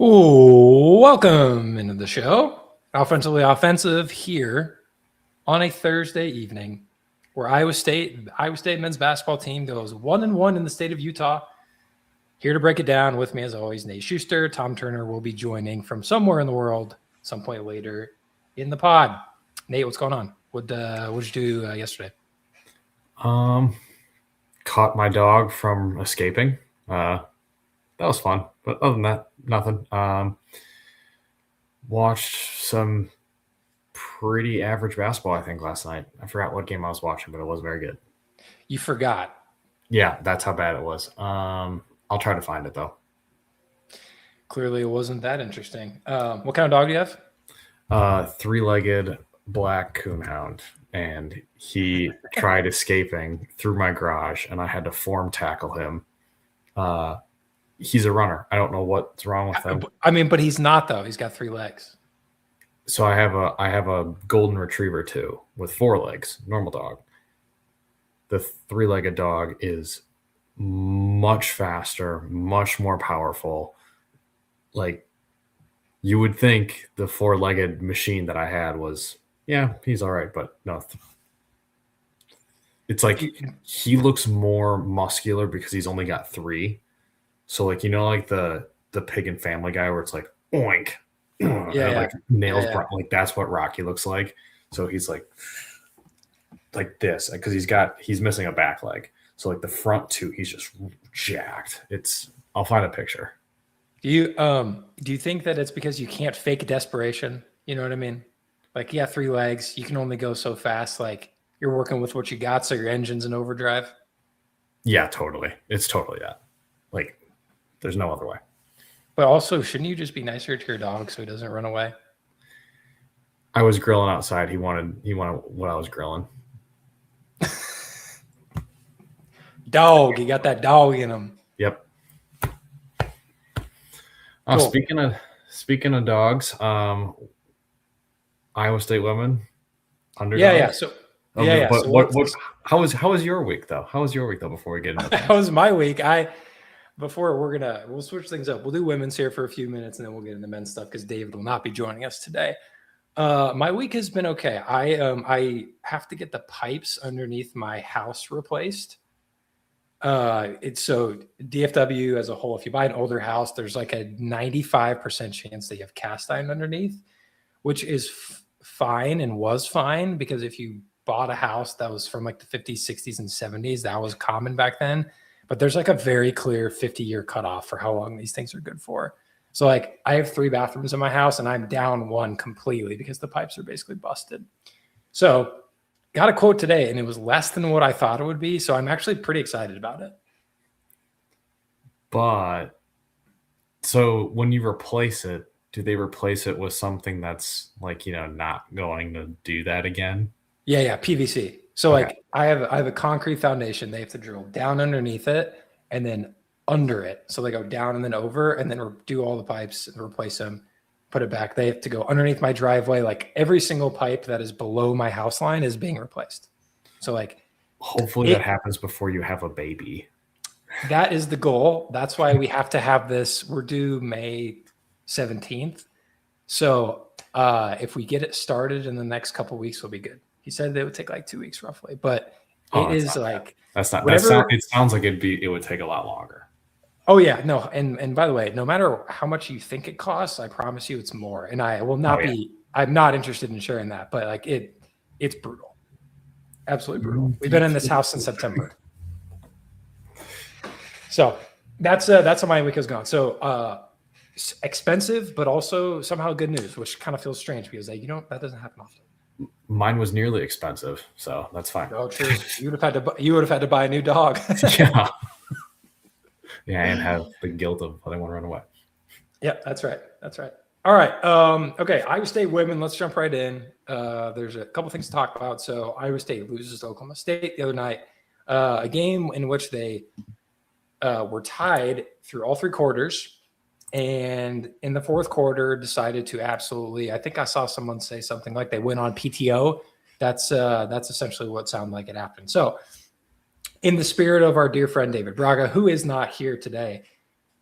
Ooh, welcome into the show. Offensively offensive here on a Thursday evening where Iowa State men's basketball team goes 1-1 in the state of Utah. Here to break it down with me as always, Nate Schuster. Tom Turner will be joining from somewhere in the world some point later in the pod. Nate, what's going on? What'd you do yesterday? Caught my dog from escaping. That was fun. But other than that, nothing. Watched some pretty average basketball, I think, last night. I forgot what game I was watching, but it wasn't very good. You forgot. Yeah, that's how bad it was. I'll try to find it, though. Clearly, it wasn't that interesting. What kind of dog do you have? Three-legged black coonhound. And he tried escaping through my garage, and I had to form tackle him. He's a runner. I don't know what's wrong with him. I mean, but he's not though. He's got 3 legs. So I have a golden retriever too with 4 legs, normal dog. The 3-legged dog is much faster, much more powerful. Like you would think the 4-legged machine that I had was, yeah, he's all right, but no. It's like he looks more muscular because he's only got 3. So like like the Pig and Family Guy where it's like oink, like nails, like that's what Rocky looks like. So he's like this because he's missing a back leg. So like the front 2, he's just jacked. I'll find a picture. Do you think that it's because you can't fake desperation? You know what I mean? Like, yeah, 3 legs. You can only go so fast. Like you're working with what you got, so your engine's in overdrive. Yeah, totally. It's totally that. Like, there's no other way. But also, shouldn't you just be nicer to your dog so he doesn't run away? I was grilling outside. He wanted what I was grilling. Dog, you got that dog in him. Yep. Cool. Speaking of dogs, Iowa State women underdog. Yeah. So how was your week though? How was your week though? Before we get into that, how was my week? We'll switch things up. We'll do women's here for a few minutes and then we'll get into men's stuff because David will not be joining us today. My week has been okay. I have to get the pipes underneath my house replaced. It's so DFW as a whole, if you buy an older house, there's like a 95% chance that you have cast iron underneath, which is fine and was fine because if you bought a house that was from like the 50s, 60s, and 70s, that was common back then. But there's like a very clear 50-year cutoff for how long these things are good for. So like I have 3 bathrooms in my house and I'm down 1 completely because the pipes are basically busted. So got a quote today and it was less than what I thought it would be. So I'm actually pretty excited about it. But so when you replace it, do they replace it with something that's like, not going to do that again? Yeah. PVC. So okay. Like I have a concrete foundation. They have to drill down underneath it and then under it. So they go down and then over and then do all the pipes and replace them, put it back. They have to go underneath my driveway. Like every single pipe that is below my house line is being replaced. So like hopefully that happens before you have a baby. That is the goal. That's why we have to have this. We're due May 17th. So if we get it started in the next couple of weeks, we'll be good. He said it would take like 2 weeks roughly, but it is like that's not. It sounds like it would take a lot longer. Oh yeah, no, and by the way, no matter how much you think it costs, I promise you it's more. And I will not be. I'm not interested in sharing that, but like it's brutal, absolutely brutal. We've been in this house since September, so that's how my week has gone. So expensive, but also somehow good news, which kind of feels strange because that doesn't happen often. Mine was nearly expensive, so that's fine. Oh, true. You would have had to buy a new dog. Yeah. Yeah, and have the guilt of letting one run away. Yeah, that's right. All right. Okay, Iowa State women. Let's jump right in. There's a couple things to talk about. So Iowa State loses to Oklahoma State the other night. A game in which they were tied through all 3 quarters. And in the 4th quarter, decided to absolutely. I think I saw someone say something like they went on PTO. That's essentially what sounded like it happened. So, in the spirit of our dear friend David Braga, who is not here today,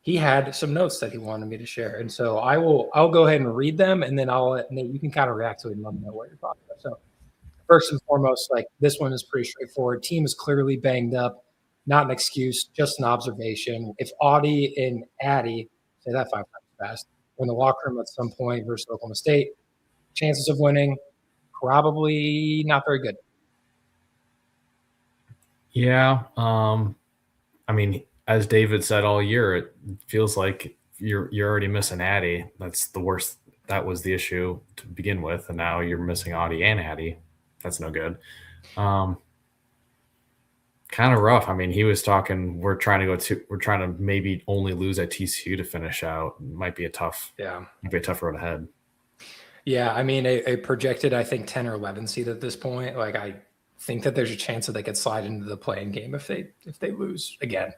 he had some notes that he wanted me to share. And so I'll go ahead and read them, and then Nate, you can kind of react to it and let me know what your thoughts are. So first and foremost, like this one is pretty straightforward. Team is clearly banged up, not an excuse, just an observation. If Audie and Addie, say that 5 times fast, were in the locker room at some point versus Oklahoma State, chances of winning probably not very good. Yeah. I mean, as David said all year, it feels like you're already missing Addie. That's the worst. That was the issue to begin with, and now you're missing Audie and Addie. That's no good. Kind of rough. I mean, he was talking. We're trying to maybe only lose at TCU to finish out. Might be a tough road ahead. Yeah, I mean, a projected, I think 10 or 11 seed at this point. Like, I think that there's a chance that they could slide into the play-in game if they lose again.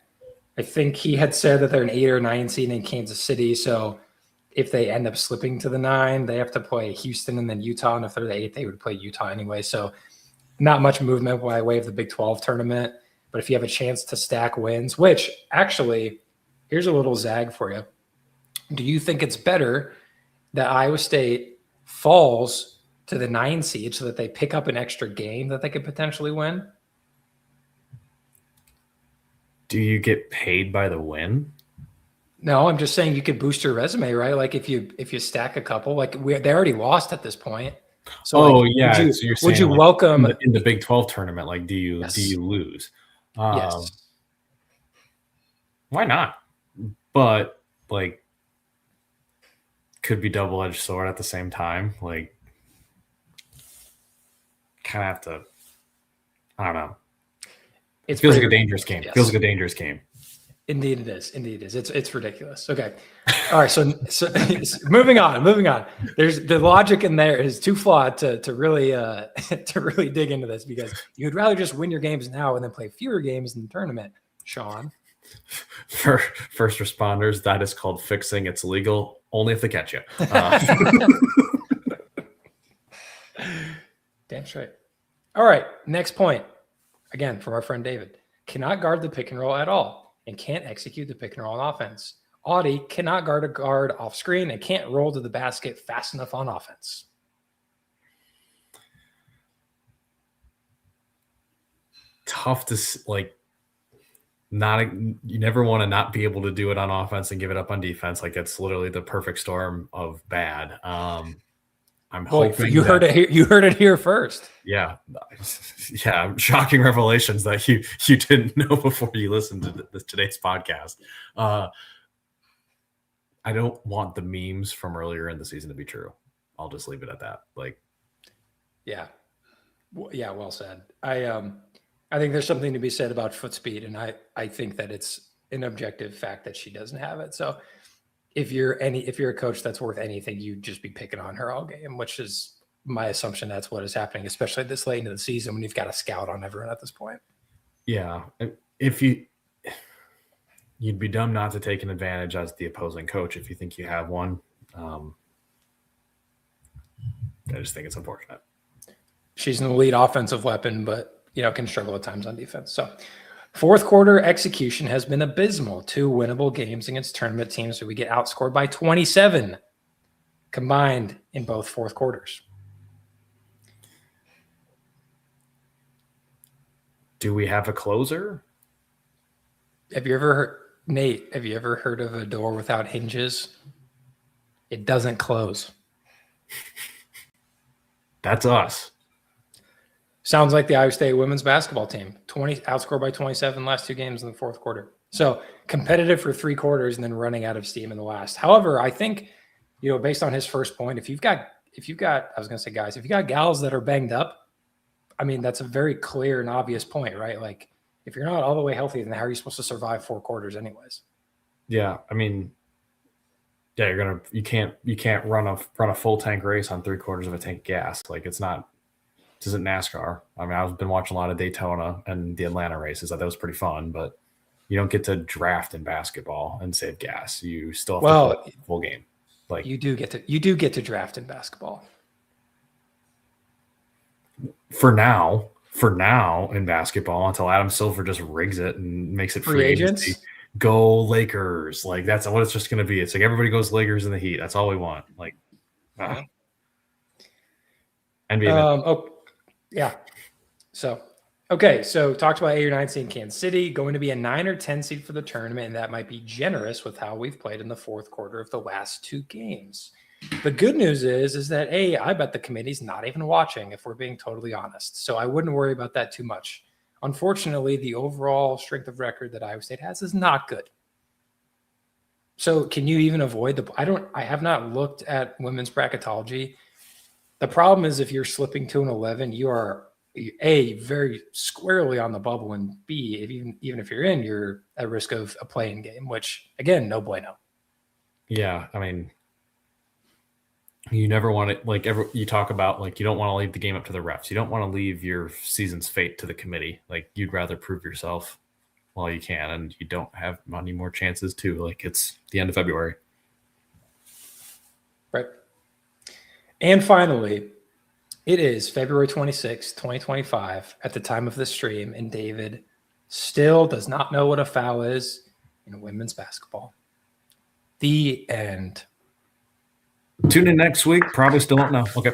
I think he had said that they're an 8 or 9 seed in Kansas City. So if they end up slipping to the 9, they have to play Houston and then Utah. And if they're the 8, they would play Utah anyway. So not much movement by way of the Big 12 tournament. But if you have a chance to stack wins, which actually, here's a little zag for you. Do you think it's better that Iowa State falls to the 9 seed so that they pick up an extra game that they could potentially win? Do you get paid by the win? No, I'm just saying you could boost your resume, right? Like if you stack a couple, like they already lost at this point. So yeah, would you welcome in the Big 12 tournament? Like, do you lose? Yes. Why not? But like, could be double-edged sword at the same time. Like, kind of have to. I don't know. It feels like a dangerous game. Yes. Feels like a dangerous game. Indeed it is. It's ridiculous. Okay. All right. So moving on. There's the logic in there is too flawed to really dig into this, because you'd rather just win your games now and then play fewer games in the tournament, Sean. For first responders, that is called fixing. It's legal only if they catch you. Damn straight. All right. Next point. Again, from our friend David. Cannot guard the pick and roll at all and can't execute the pick and roll on offense. Audie cannot guard a guard off screen and can't roll to the basket fast enough on offense. Tough to like. You never want to not be able to do it on offense and give it up on defense. Like, it's literally the perfect storm of bad. I'm hoping you heard it here first. Yeah. Shocking revelations that you didn't know before you listened to today's podcast. I don't want the memes from earlier in the season to be true. I'll just leave it at that. Like, yeah, well said. I think there's something to be said about foot speed, and I think that it's an objective fact that she doesn't have it. So if you're a coach that's worth anything, you'd just be picking on her all game, which is my assumption. That's what is happening, especially this late into the season when you've got a scout on everyone at this point. Yeah, if you'd be dumb not to take an advantage as the opposing coach if you think you have one. I just think it's unfortunate. She's an elite offensive weapon, but can struggle at times on defense. So fourth quarter execution has been abysmal. 2 winnable games against tournament teams where we get outscored by 27 combined in both fourth quarters. Do we have a closer? Have you ever heard of a door without hinges? It doesn't close. That's us. Sounds like the Iowa State women's basketball team. Outscored by 27 last 2 games in the fourth quarter. So competitive for 3 quarters and then running out of steam in the last. However, I think, based on his first point, if you've got gals that are banged up, I mean, that's a very clear and obvious point, right? Like, if you're not all the way healthy, then how are you supposed to survive 4 quarters anyways? Yeah. I mean, yeah, you can't run a full tank race on 3/4 of a tank of gas. Like, this isn't NASCAR. I mean, I've been watching a lot of Daytona and the Atlanta races. That was pretty fun, but you don't get to draft in basketball and save gas. You still have to play the full game. Like, you do get to draft in basketball. For now in basketball, until Adam Silver just rigs it and makes it free agency. go Lakers. Like that's what it's just going to be. It's like everybody goes Lakers in the Heat. That's all we want. Like, Yeah. NBA. Oh, yeah. So, okay. So talked about 8 or 9 seed Kansas City, going to be a 9 or 10 seed for the tournament, and that might be generous with how we've played in the fourth quarter of the last 2 games. The good news is that I bet the committee's not even watching, if we're being totally honest. So I wouldn't worry about that too much. Unfortunately, the overall strength of record that Iowa State has is not good. So can you even avoid I have not looked at women's bracketology. The problem is if you're slipping to an 11, you are A, very squarely on the bubble, and B, even if you're in, you're at risk of a play-in game, which again, no bueno. Yeah, I mean, you never want to you talk about like you don't want to leave the game up to the refs. You don't want to leave your season's fate to the committee. Like you'd rather prove yourself while you can, and you don't have any more chances too. Like it's the end of February. Right. And finally, it is February 26, 2025 at the time of the stream, and David still does not know what a foul is in women's basketball. The end. Tune in next week. Probably still don't know. Okay.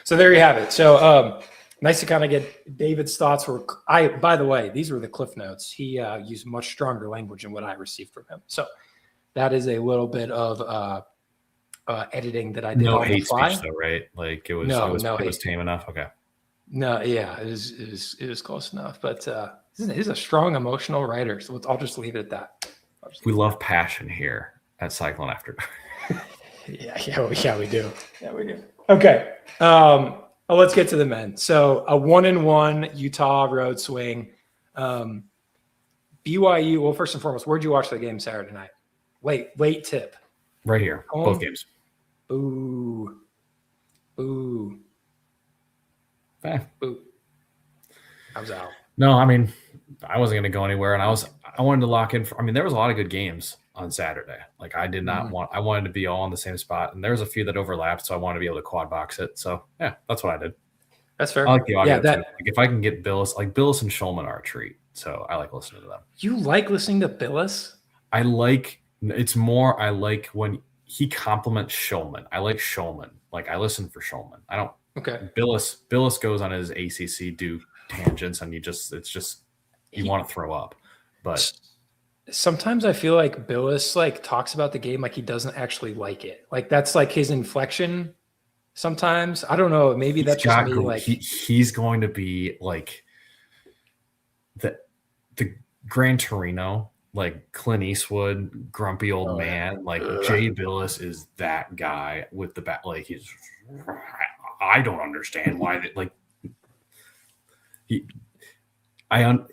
So there you have it. So nice to kind of get David's thoughts. By the way, these were the Cliff Notes. He used much stronger language than what I received from him. So that is a little bit of editing that I did. No on hate the fly. speech though, right? Like it was tame enough. Okay. No, yeah, it is close enough. But he's a strong emotional writer. So I'll just leave it at that. We love passion here at Cyclone After Dark. Yeah, we do. Yeah, we do. Okay. Let's get to the men. So a 1-1 Utah road swing. BYU. Well, first and foremost, where'd you watch the game Saturday night? Late tip. Right here. Home. Both games. Boo. Boo. Boo. I was out. No, I mean, I wasn't going to go anywhere, and I wanted to lock in. There was a lot of good games on Saturday. Like I did not I wanted to be all in the same spot, and there's a few that overlapped, so I wanted to be able to quad box it. So yeah, that's what I did. That's fair. I like the audio too. Like if I can get Billis and Shulman are a treat. So I like listening to them. You like listening to Billis? I like when he compliments Shulman. I like Shulman. Like I listen for Shulman. I don't. Okay. Billis goes on his ACC Duke tangents, and you want to throw up. But sometimes I feel like Billis talks about the game like he doesn't actually like it. Like that's like his inflection. Sometimes I don't know. Maybe that's just me. He's going to be like the Gran Torino, like Clint Eastwood, grumpy old man. Like Jay Billis is that guy with the back. Like I don't understand why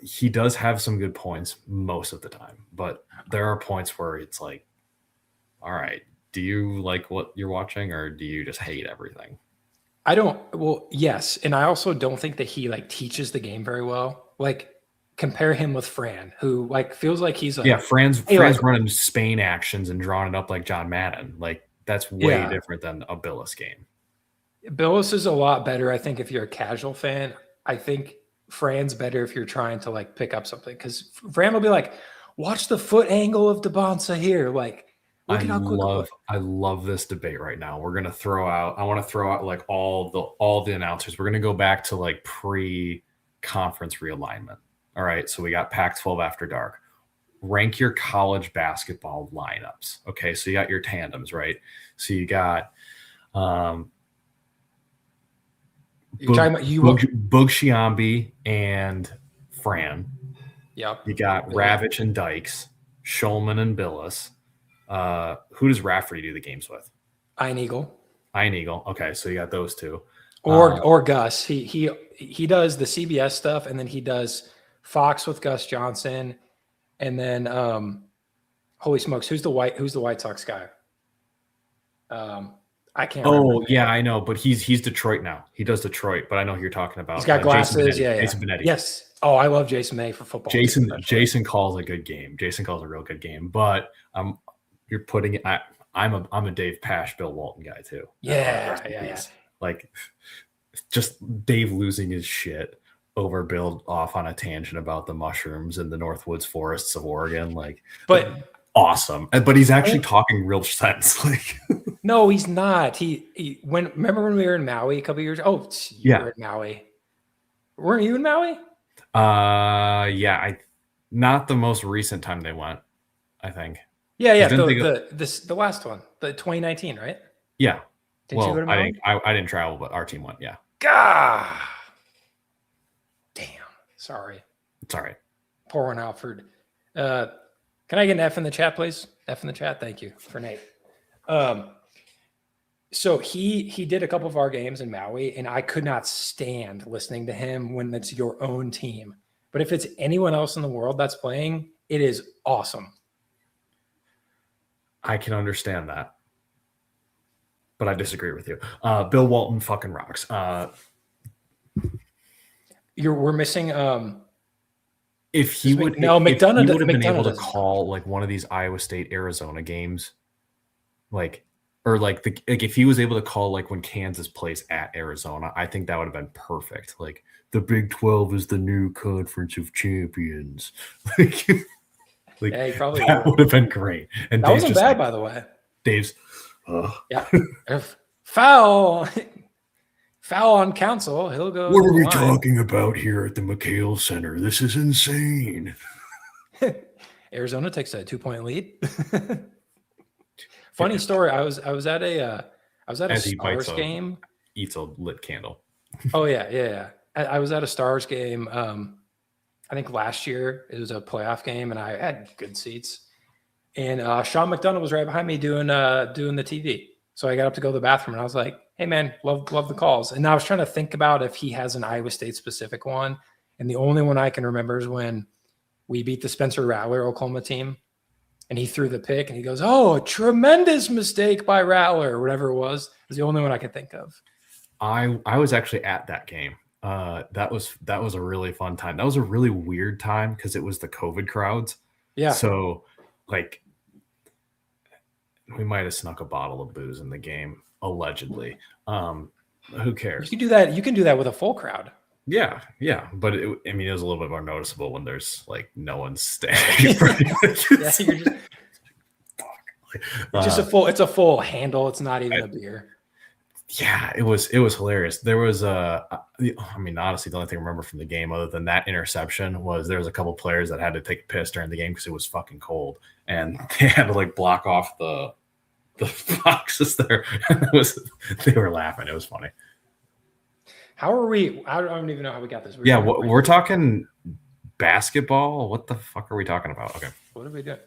he does have some good points most of the time, but there are points where it's like, all right, do you like what you're watching or do you just hate everything? Yes. And I also don't think that he teaches the game very well. Compare him with Fran, who feels like he's Fran's running Spain actions and drawing it up like John Madden. Like that's way different than a Billis game. Billis is a lot better, I think, if you're a casual fan. I think Fran's better if you're trying to pick up something, because Fran will be like, watch the foot angle of DeBonsa here. I love this debate right now. I want to throw out all the announcers. We're going to go back to pre-conference realignment. All right. So we got Pac-12 After Dark. Rank your college basketball lineups. Okay. So you got your tandems, right? So you got, you're talking about Boog Shiambi and Fran. Yep. You got Ravitch and Dykes, Shulman and Billis. Who does Rafferty do the games with? Ian Eagle. Okay, so you got those two. Or Gus. He does the CBS stuff, and then he does Fox with Gus Johnson, and then holy smokes, who's the White Sox guy? I can't remember. Yeah, I know, but he's Detroit now. He does Detroit, but I know who you're talking about. He's got glasses. Jason Benetti. Yes. Oh, I love Jason May for football. Jason calls a good game. Jason calls a real good game, but you're putting it. I'm a Dave Pash, Bill Walton guy too. Yeah. Like just Dave losing his shit. overbuild off on a tangent about the mushrooms in the Northwoods forests of Oregon. Like, But awesome. But he's actually talking real sense. Like, no, he's not. Remember when we were in Maui a couple years? Oh, you were at Maui. Weren't you in Maui? Yeah. Not the most recent time they went, I think. Yeah. The last one, the 2019, right? Yeah. Didn't you go to Maui? I didn't travel, but our team went. Yeah. Gah. Damn. Sorry. It's all right. Pour one out for. Can I get an F in the chat, please? F in the chat. Thank you for Nate. So he did a couple of our games in Maui, and I could not stand listening to him when it's your own team. But if it's anyone else in the world that's playing, it is awesome. I can understand that, but I disagree with you. Bill Walton fucking rocks. We're missing. If he would, McDonough would have been able to call like one of these Iowa State Arizona games, if he was able to call like when Kansas plays at Arizona, I think that would have been perfect. Like, the Big 12 is the new conference of champions. Yeah, he probably would have been great. And that wasn't bad, by the way. Dave's yeah. Foul on council. He'll go. What are we talking about here at the McHale Center? This is insane. Arizona takes a 2-point lead. Funny story. I was at a Stars game. Eats a lit candle. Oh yeah. I was at a Stars game. I think last year it was a playoff game, and I had good seats. And Sean McDonough was right behind me doing the TV. So I got up to go to the bathroom, and I was like, "Hey man, love the calls." And I was trying to think about if he has an Iowa State specific one, and the only one I can remember is when we beat the Spencer Rattler Oklahoma team. And he threw the pick, and he goes, "Oh, a tremendous mistake by Rattler," or whatever it was. It was the only one I could think of. I was actually at that game. That was a really fun time. That was a really weird time because it was the COVID crowds. Yeah. So, like, we might have snuck a bottle of booze in the game, allegedly. Who cares? You can do that. You can do that with a full crowd. Yeah, but it was a little bit more noticeable when there's like no one staying. It's a full handle. It's not even a beer. Yeah, it was hilarious. There was honestly, the only thing I remember from the game other than that interception was there was a couple players that had to take a piss during the game because it was fucking cold, and they had to like block off the boxes there. They were laughing. It was funny. How are we? I don't even know how we got this. We're talking basketball. What the fuck are we talking about? Okay. What are we doing?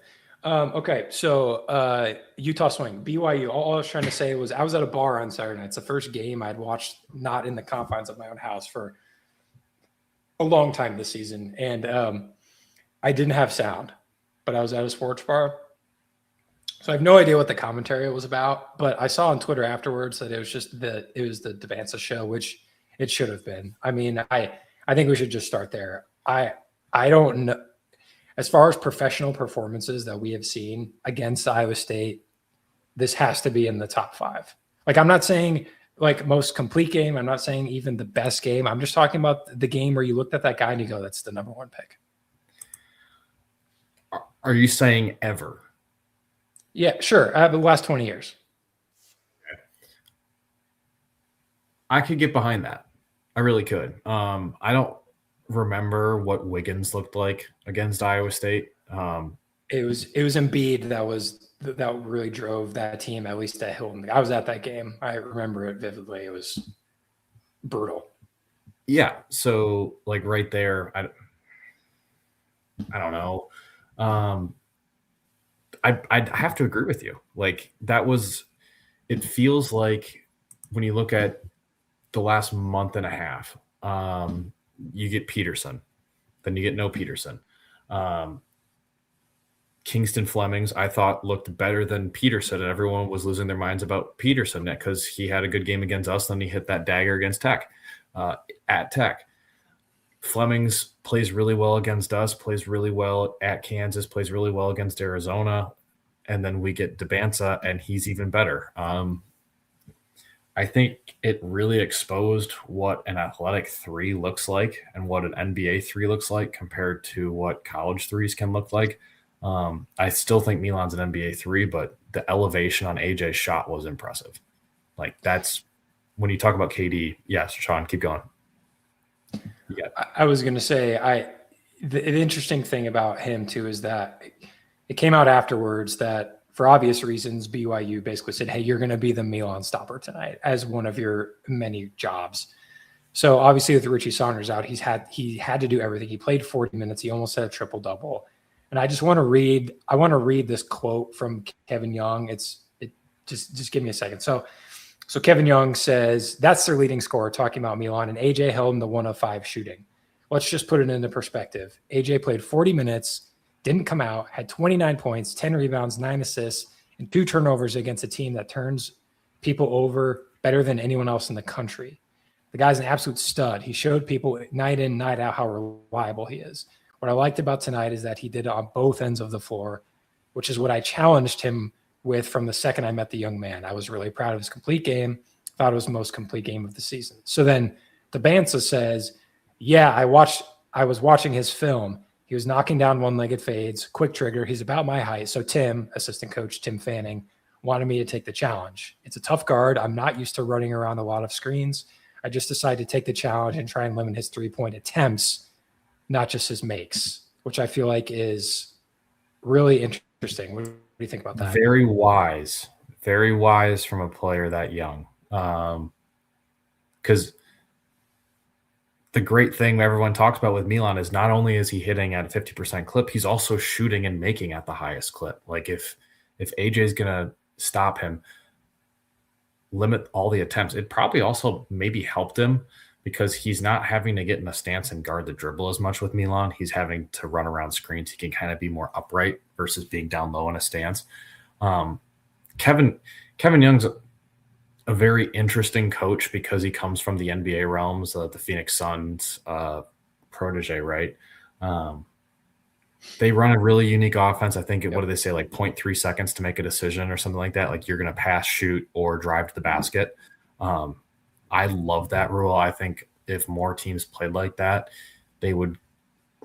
Okay, so Utah swing, BYU. All I was trying to say was I was at a bar on Saturday night. It's the first game I'd watched not in the confines of my own house for a long time this season. And I didn't have sound, but I was at a sports bar. So I have no idea what the commentary was about, but I saw on Twitter afterwards that it was the Devanza show, which it should have been. I mean, I think we should just start there. I don't know. As far as professional performances that we have seen against Iowa State, this has to be in the top 5. Like, I'm not saying like most complete game. I'm not saying even the best game. I'm just talking about the game where you looked at that guy and you go, that's the number 1 pick. Are you saying ever? Yeah, sure. The last 20 years. Okay. I could get behind that. I really could. I don't remember what Wiggins looked like against Iowa State. It was Embiid that really drove that team, at least at Hilton. I was at that game. I remember it vividly. It was brutal. Yeah. So like right there, I don't know. I'd have to agree with you. Like it feels like when you look at the last month and a half, you get Peterson, then you get no Peterson. Kingston Flemings, I thought, looked better than Peterson, and everyone was losing their minds about Peterson because he had a good game against us, then he hit that dagger against Tech, at Tech. Flemings plays really well against us, plays really well at Kansas, plays really well against Arizona, and then we get Devanza, and he's even better. I think it really exposed what an athletic three looks like and what an NBA three looks like compared to what college threes can look like. I still think Milan's an NBA three, but the elevation on AJ's shot was impressive. Like that's when you talk about KD. Yes, Sean, keep going. Yeah, I was going to say, the interesting thing about him too is that it came out afterwards that for obvious reasons, BYU basically said, "Hey, you're going to be the Milan stopper tonight as one of your many jobs." So obviously, with Richie Saunders out, he had to do everything. He played 40 minutes. He almost had a triple double. And I want to read this quote from Kevin Young. Just give me a second. So Kevin Young says that's their leading scorer, talking about Milan, and AJ held him to 1 of 5 shooting. Let's just put it into perspective. AJ played 40 minutes, didn't come out, had 29 points, 10 rebounds, 9 assists, and 2 turnovers against a team that turns people over better than anyone else in the country. The guy's an absolute stud. He showed people night in, night out how reliable he is. What I liked about tonight is that he did it on both ends of the floor, which is what I challenged him with from the second I met the young man. I was really proud of his complete game. Thought it was the most complete game of the season. So then the Bansa says, yeah, I was watching his film. He was knocking down one-legged fades, quick trigger. He's about my height. So Tim, assistant coach Tim Fanning, wanted me to take the challenge. It's a tough guard. I'm not used to running around a lot of screens. I just decided to take the challenge and try and limit his three-point attempts, not just his makes, which I feel like is really interesting. What do you think about that? Very wise from a player that young. Because the great thing everyone talks about with Milan is not only is he hitting at a 50% clip, he's also shooting and making at the highest clip. Like if AJ is going to stop him, limit all the attempts, it probably also maybe helped him because he's not having to get in a stance and guard the dribble as much with Milan. He's having to run around screens. He can kind of be more upright versus being down low in a stance. Kevin Young's a very interesting coach because he comes from the NBA realms, the Phoenix Suns protege, right? They run a really unique offense. I think, what do they say, like 0.3 seconds to make a decision or something like that? Like you're going to pass, shoot, or drive to the basket. I love that rule. I think if more teams played like that, they would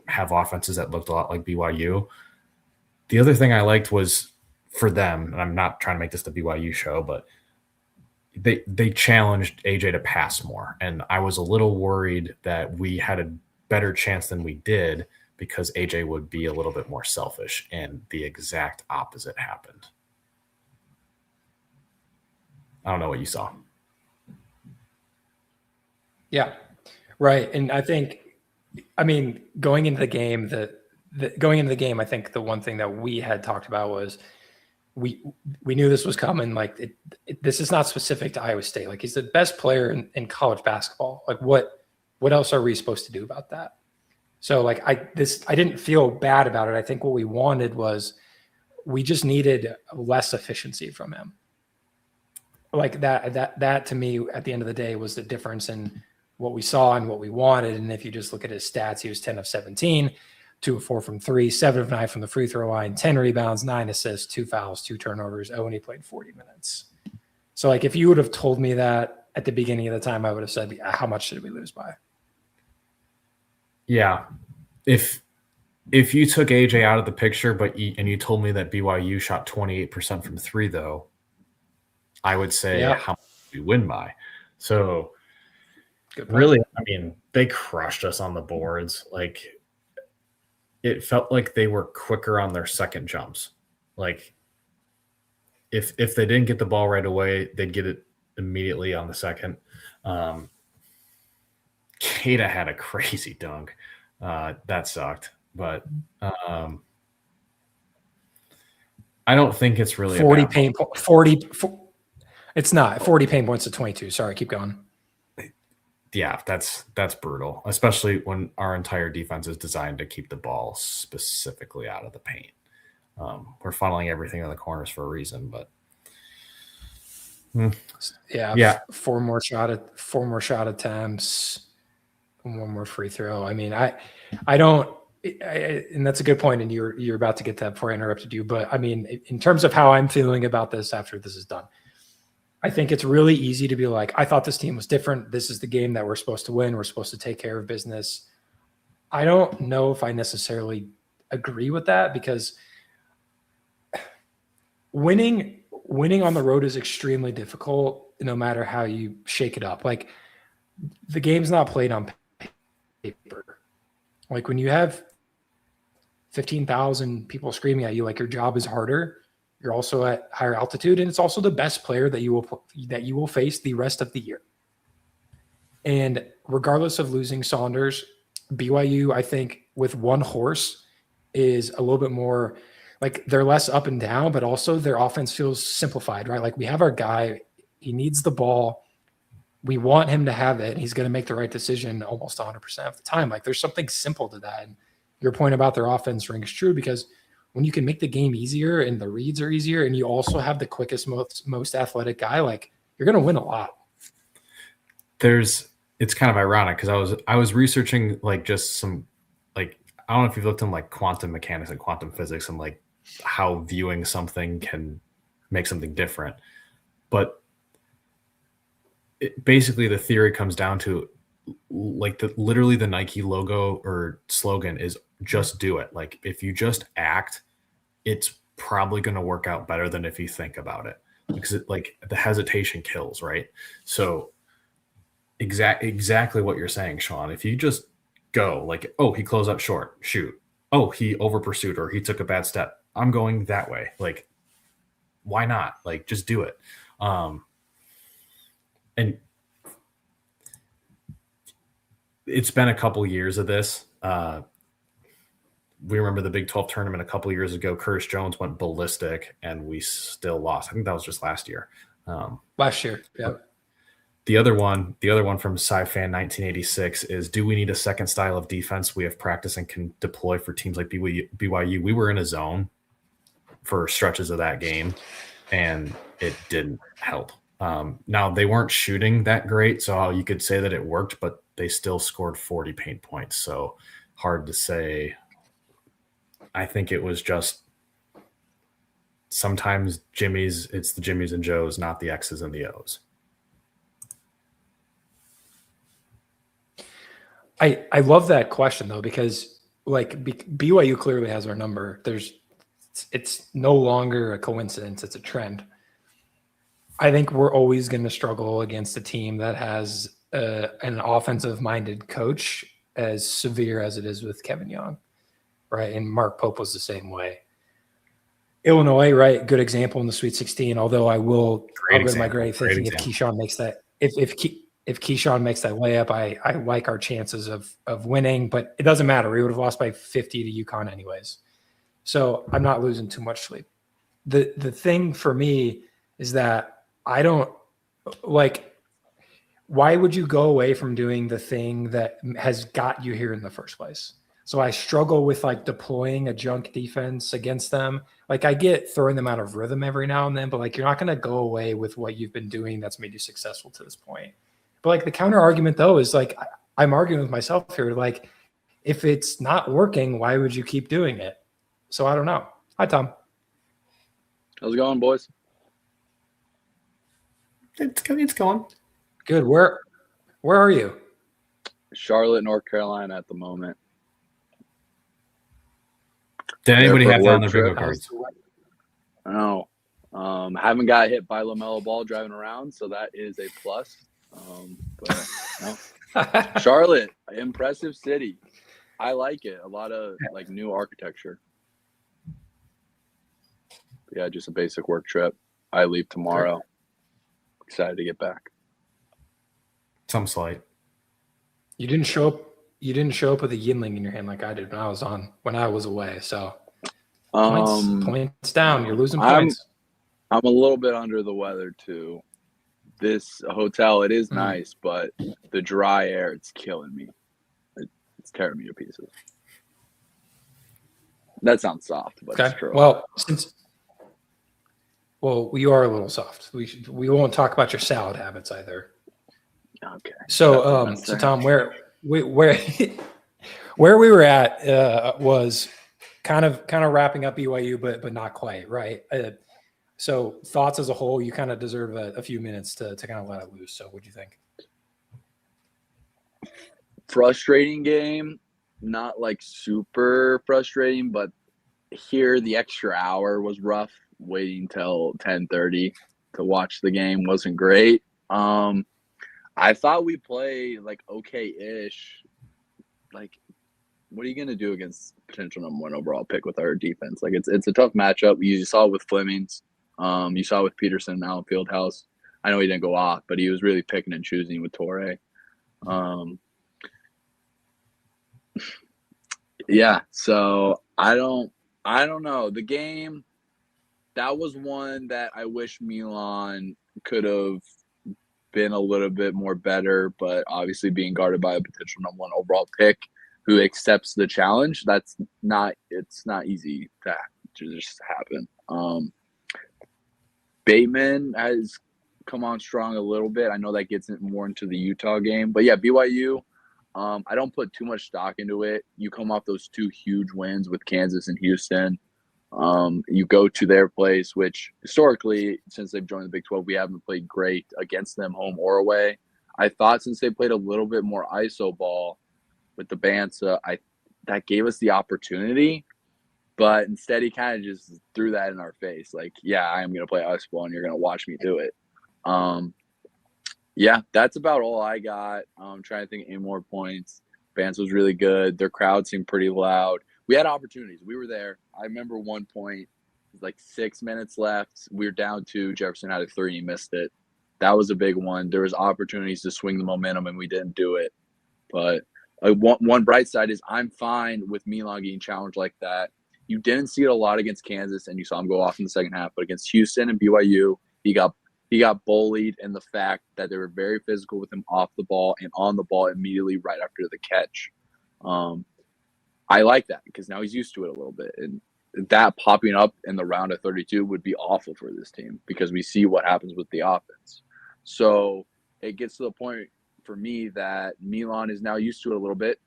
have offenses that looked a lot like BYU. The other thing I liked was for them, and I'm not trying to make this the BYU show, but they challenged AJ to pass more. And I was a little worried that we had a better chance than we did because AJ would be a little bit more selfish, and the exact opposite happened. I don't know what you saw. Yeah, right. And I think, going into the game, I think the one thing that we had talked about was we knew this was coming. Like this is not specific to Iowa State. Like he's the best player in college basketball. Like what else are we supposed to do about that? So like I didn't feel bad about it. I think what we wanted was we just needed less efficiency from him. Like that to me at the end of the day was the difference in what we saw and what we wanted. And if you just look at his stats, he was 10 of 17, 2 of 4 from 3, 7 of 9 from the free throw line, 10 rebounds, 9 assists, 2 fouls, 2 turnovers. Oh, and he played 40 minutes. So like if you would have told me that at the beginning of the time, I would have said, how much did we lose by? Yeah. If you took AJ out of the picture, and you told me that BYU shot 28% from 3, though, I would say how much did we win by? So really, they crushed us on the boards. Like it felt like they were quicker on their second jumps. Like if they didn't get the ball right away, they'd get it immediately on the second. Keita had a crazy dunk. That sucked. But I don't think it's really 40 pain point. 40. It's not 40 pain points to 22. Sorry, keep going. Yeah, that's brutal, especially when our entire defense is designed to keep the ball specifically out of the paint. We're funneling everything in the corners for a reason, but yeah. Four more shot attempts, one more free throw. I don't. And that's a good point, and you're about to get that before I interrupted you. But in terms of how I'm feeling about this after this is done, I think it's really easy to be like, I thought this team was different. This is the game that we're supposed to win. We're supposed to take care of business. I don't know if I necessarily agree with that, because winning on the road is extremely difficult no matter how you shake it up. Like, the game's not played on paper. Like, when you have 15,000 people screaming at you, like, your job is harder. You're also at higher altitude, and it's also the best player that you will face the rest of the year. And regardless of losing Saunders, BYU, I think, with one horse is a little bit more like, they're less up and down, but also their offense feels simplified, right? Like, we have our guy, he needs the ball. We want him to have it. He's going to make the right decision almost 100% of the time. Like, there's something simple to that. And your point about their offense rings true, because when you can make the game easier and the reads are easier, and you also have the quickest, most athletic guy, like, you're going to win a lot. It's kind of ironic, because I was researching, like, just some, like, I don't know if you've looked in, like, quantum mechanics and quantum physics, and, like, how viewing something can make something different. But basically the theory comes down to, like, literally the Nike logo or slogan is just do it. Like, if you just act, it's probably going to work out better than if you think about it, because like, the hesitation kills, right? So exactly what you're saying, Sean. If you just go, like, oh, he closed up short, shoot. Oh, he over pursued, or he took a bad step, I'm going that way. Like, why not? Like, just do it. And it's been a couple years of this. We remember the Big 12 tournament a couple years ago. Curtis Jones went ballistic, and we still lost. I think that was just last year. Last year, yeah. The other one from SciFan 1986 is, do we need a second style of defense we have practiced and can deploy for teams like BYU? We were in a zone for stretches of that game, and it didn't help. Now, they weren't shooting that great, so you could say that it worked, but they still scored 40 paint points. So hard to say. I think it was just sometimes it's the Jimmys and Joes, not the X's and the O's. I love that question, though, because, like, BYU clearly has our number. It's no longer a coincidence. It's a trend. I think we're always going to struggle against a team that has an offensive-minded coach as severe as it is with Kevin Young, right? And Mark Pope was the same way. Illinois, right? Good example in the Sweet 16. Although I'll go to my grave thinking if Keyshawn makes that, if Keyshawn makes that layup, I like our chances of winning. But it doesn't matter. We would have lost by 50 to UConn anyways. So I'm not losing too much sleep. The thing for me is that I don't like. Why would you go away from doing the thing that has got you here in the first place? So I struggle with, like, deploying a junk defense against them. Like, I get throwing them out of rhythm every now and then, but, like, you're not going to go away with what you've been doing that's made you successful to this point. But, like, the counter argument, though, is, like, I'm arguing with myself here. Like, if it's not working, why would you keep doing it? So I don't know. Hi, Tom. How's it going, boys? It's going. Good. Where are you? Charlotte, North Carolina at the moment. Did anybody have that on their bingo cards? No. Haven't got hit by LaMelo Ball driving around, so that is a plus. But no. Charlotte, impressive city. I like it. A lot of, like, new architecture. Yeah, just a basic work trip. I leave tomorrow. Excited to get back. Some slight. You didn't show up with a Yinling in your hand like I did when I was away. So points down. You're losing points. I'm a little bit under the weather too. This hotel, it is nice, but the dry air, it's killing me. It's tearing me to pieces. That sounds soft, but it's true. Well, you are a little soft. We won't talk about your salad habits either. Okay. So Tom, where we were at was kind of wrapping up BYU, but not quite, right? So thoughts as a whole, you kind of deserve a few minutes to kind of let it loose. So what'd you think? Frustrating game, not like super frustrating, but here the extra hour was rough. Waiting till 10:30 to watch the game wasn't great. I thought we played like okay-ish. Like, what are you gonna do against potential number one overall pick with our defense? Like, it's a tough matchup. You saw it with Flemings. You saw it with Peterson and Allen Fieldhouse. I know he didn't go off, but he was really picking and choosing with Torre. Yeah, so I don't know. The game, that was one that I wish Milan could have been a little bit more better, but obviously being guarded by a potential number one overall pick who accepts the challenge, it's not easy to just happen. Bateman has come on strong a little bit. I know that gets it more into the Utah game, but yeah, BYU, I don't put too much stock into it. You come off those two huge wins with Kansas and Houston. You go to their place, which historically, since they've joined the Big 12, we haven't played great against them, home or away. I thought since they played a little bit more ISO ball with the Bansa, that gave us the opportunity. But instead, he kind of just threw that in our face. Like, yeah, I am going to play ISO ball, and you're going to watch me do it. Yeah, that's about all I got. I'm trying to think of any more points. Bansa was really good. Their crowd seemed pretty loud. We had opportunities. We were there. I remember one point, like 6 minutes left. We were down 2. Jefferson had a 3. He missed it. That was a big one. There was opportunities to swing the momentum, and we didn't do it. But one bright side is I'm fine with Milan getting challenged like that. You didn't see it a lot against Kansas, and you saw him go off in the second half. But against Houston and BYU, he got bullied, and the fact that they were very physical with him off the ball and on the ball immediately right after the catch. I like that because now he's used to it a little bit. And that popping up in the round of 32 would be awful for this team because we see what happens with the offense. So it gets to the point for me that Milan is now used to it a little bit.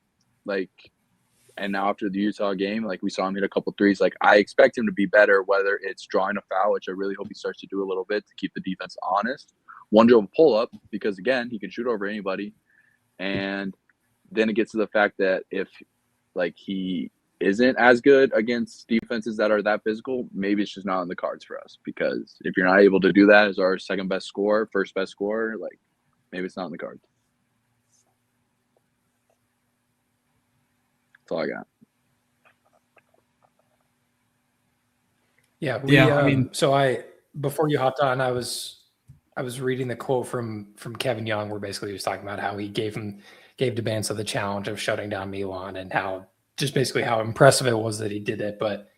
And now after the Utah game, we saw him hit a couple threes. I expect him to be better, whether it's drawing a foul, which I really hope he starts to do a little bit to keep the defense honest. One dribble pull up, because again, he can shoot over anybody. And then it gets to the fact that if he isn't as good against defenses that are that physical, maybe it's just not on the cards for us. Because if you're not able to do that as our second best scorer, first best scorer, maybe it's not on the cards. That's all I got. Yeah, so before you hopped on, I was reading the quote from Kevin Young, where basically he was talking about how he gave Debansa the challenge of shutting down Milan, and how impressive it was that he did it. But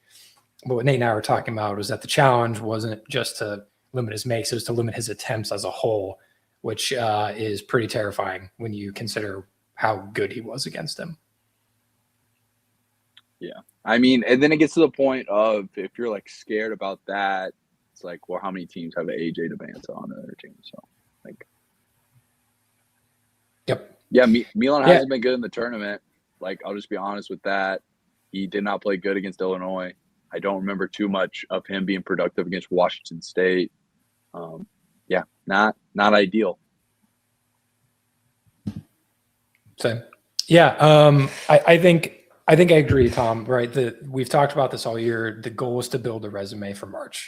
what Nate and I were talking about was that the challenge wasn't just to limit his makes; it was to limit his attempts as a whole, which is pretty terrifying when you consider how good he was against him. Yeah. And then it gets to the point of, if you're scared about that, it's well, how many teams have AJ Debansa on their team? So, Yep. Yeah, Milan hasn't been good in the tournament. I'll just be honest with that. He did not play good against Illinois. I don't remember too much of him being productive against Washington State. Yeah, not ideal. Same. Yeah, I think I agree, Tom. Right, we've talked about this all year. The goal is to build a resume for March,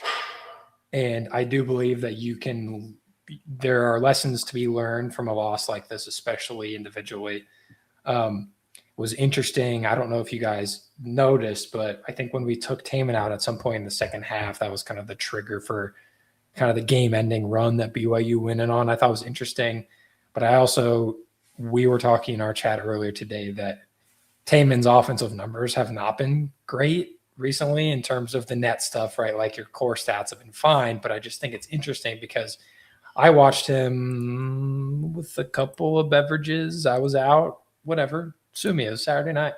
and I do believe that there are lessons to be learned from a loss like this, especially individually. Was interesting. I don't know if you guys noticed, but I think when we took Taman out at some point in the second half, that was kind of the trigger for kind of the game-ending run that BYU went in on. I thought was interesting, but we were talking in our chat earlier today that Taman's offensive numbers have not been great recently in terms of the net stuff, right? Your core stats have been fine, but I just think it's interesting because I watched him with a couple of beverages. I was out, whatever. Sue me, it was Saturday night,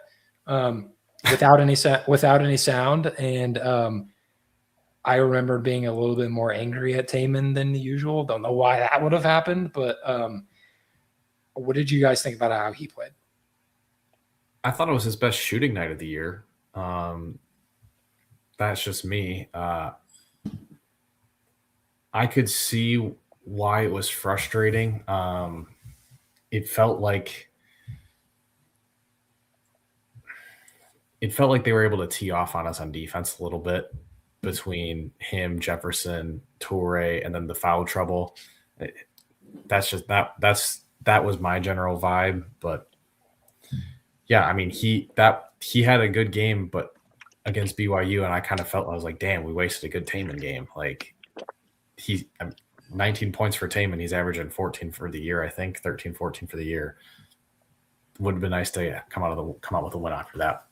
without any sound, and I remember being a little bit more angry at Taman than usual. Don't know why that would have happened, but what did you guys think about how he played? I thought it was his best shooting night of the year. That's just me. I could see why it was frustrating. It felt like they were able to tee off on us on defense a little bit between him, Jefferson, Toure, and then the foul trouble. That's just that was my general vibe. But yeah, I mean he had a good game, but against BYU, and I kind of felt I was like, damn, we wasted a good Taman game. Like 19 points for Taman. He's averaging 14 for the year, I think 13, 14 for the year. Would have been nice to come out with a win after that.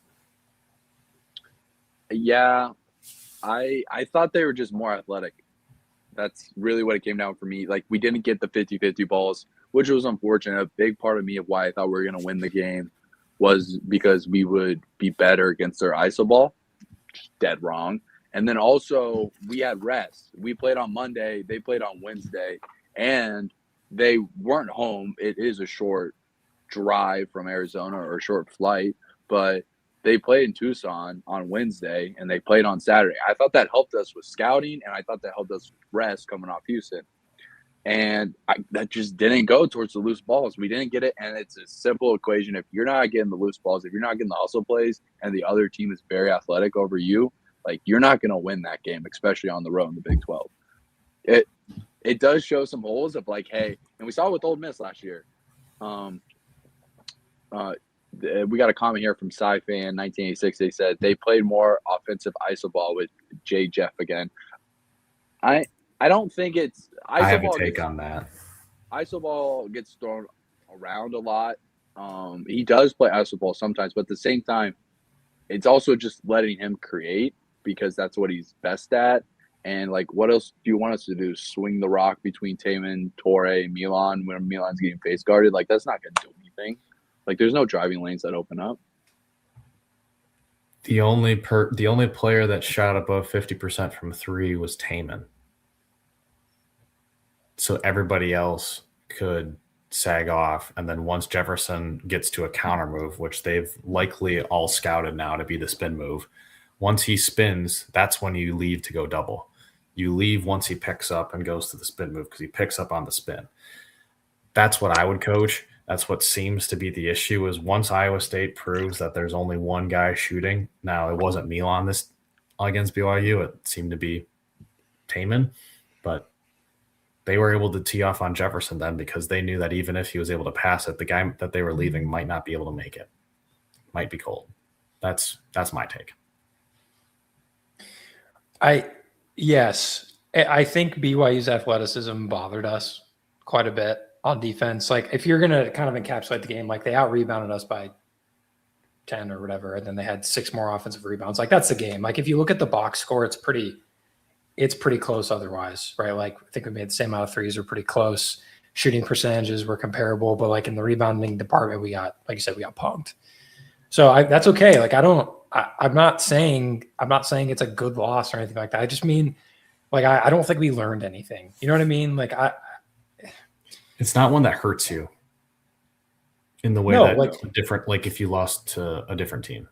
Yeah, I thought they were just more athletic. That's really what it came down for me. Like, we didn't get the 50-50 balls, which was unfortunate. A big part of me of why I thought we were going to win the game was because we would be better against their iso ball. Dead wrong. And then also we had rest. We played on Monday. They played on Wednesday. And they weren't home. It is a short drive from Arizona or a short flight. But they played in Tucson on Wednesday and they played on Saturday. I thought that helped us with scouting, and I thought that helped us with rest coming off Houston. And that just didn't go towards the loose balls. We didn't get it, and it's a simple equation. If you're not getting the loose balls, if you're not getting the hustle plays, and the other team is very athletic over you, like, you're not going to win that game, especially on the road in the Big 12. It does show some holes of like, hey, and we saw it with Ole Miss last year. We got a comment here from Sci-Fan 1986. They said they played more offensive iso ball with J. Jeff again. I don't think it's iso I have ball a take on that. Iso ball gets thrown around a lot. He does play iso ball sometimes, but at the same time, it's also just letting him create because that's what he's best at. And like, what else do you want us to do? Swing the rock between Taman, Toure, Milan when Milan's getting face guarded? Like, that's not going to do anything. Like, there's no driving lanes that open up. The only player that shot above 50% from three was Taman. So everybody else could sag off. And then once Jefferson gets to a counter move, which they've likely all scouted now to be the spin move, once he spins, that's when you leave to go double. You leave once he picks up and goes to the spin move because he picks up on the spin. That's what I would coach. That's what seems to be the issue is once Iowa State proves that there's only one guy shooting. Now, it wasn't Milan this against BYU. It seemed to be Taman. But they were able to tee off on Jefferson then because they knew that even if he was able to pass it, the guy that they were leaving might not be able to make it. Might be cold. That's my take. Yes. I think BYU's athleticism bothered us quite a bit on defense. Like, if you're going to kind of encapsulate the game, like, they out-rebounded us by 10 or whatever, and then they had 6 more offensive rebounds. Like, that's the game. Like, if you look at the box score, it's pretty close otherwise, right? Like, I think we made the same amount of threes. We're pretty close. Shooting percentages were comparable, but like in the rebounding department, we got, like you said, we got punked. So that's okay. Like, I'm not saying it's a good loss or anything like that. I just mean, like, I don't think we learned anything. You know what I mean? Like, it's not one that hurts you in the way that like, different, like if you lost to a different team.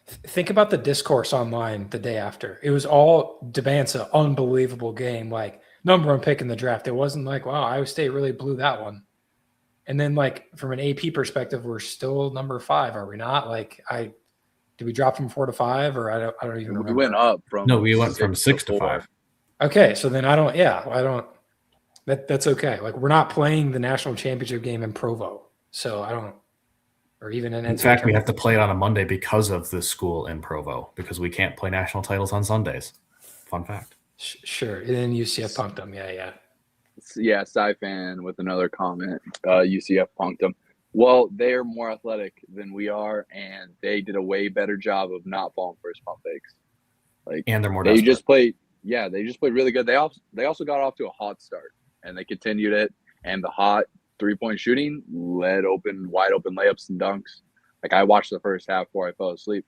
Think about the discourse online the day after. It was all Debanza, unbelievable game, like number one pick in the draft. It wasn't like, wow, Iowa State really blew that one. And then, like, from an AP perspective, we're still number 5, are we not? Like, did we drop from 4 to 5, or I don't even remember. We went up from we went from 6 to 5. Okay, so then that's okay. Like, we're not playing the national championship game in Provo, so I don't. Or even in fact, we have to play it on a Monday because of the school in Provo, because we can't play national titles on Sundays. Fun fact. Sure. And then UCF punked them. Yeah. Yeah, Sci-Fan with another comment. UCF punked them. Well, they're more athletic than we are, and they did a way better job of not falling first pump fakes. Like, and they're more desperate. They just played really good. They also got off to a hot start, and they continued it, and the hot three-point shooting wide open layups and dunks. Like, I watched the first half before I fell asleep.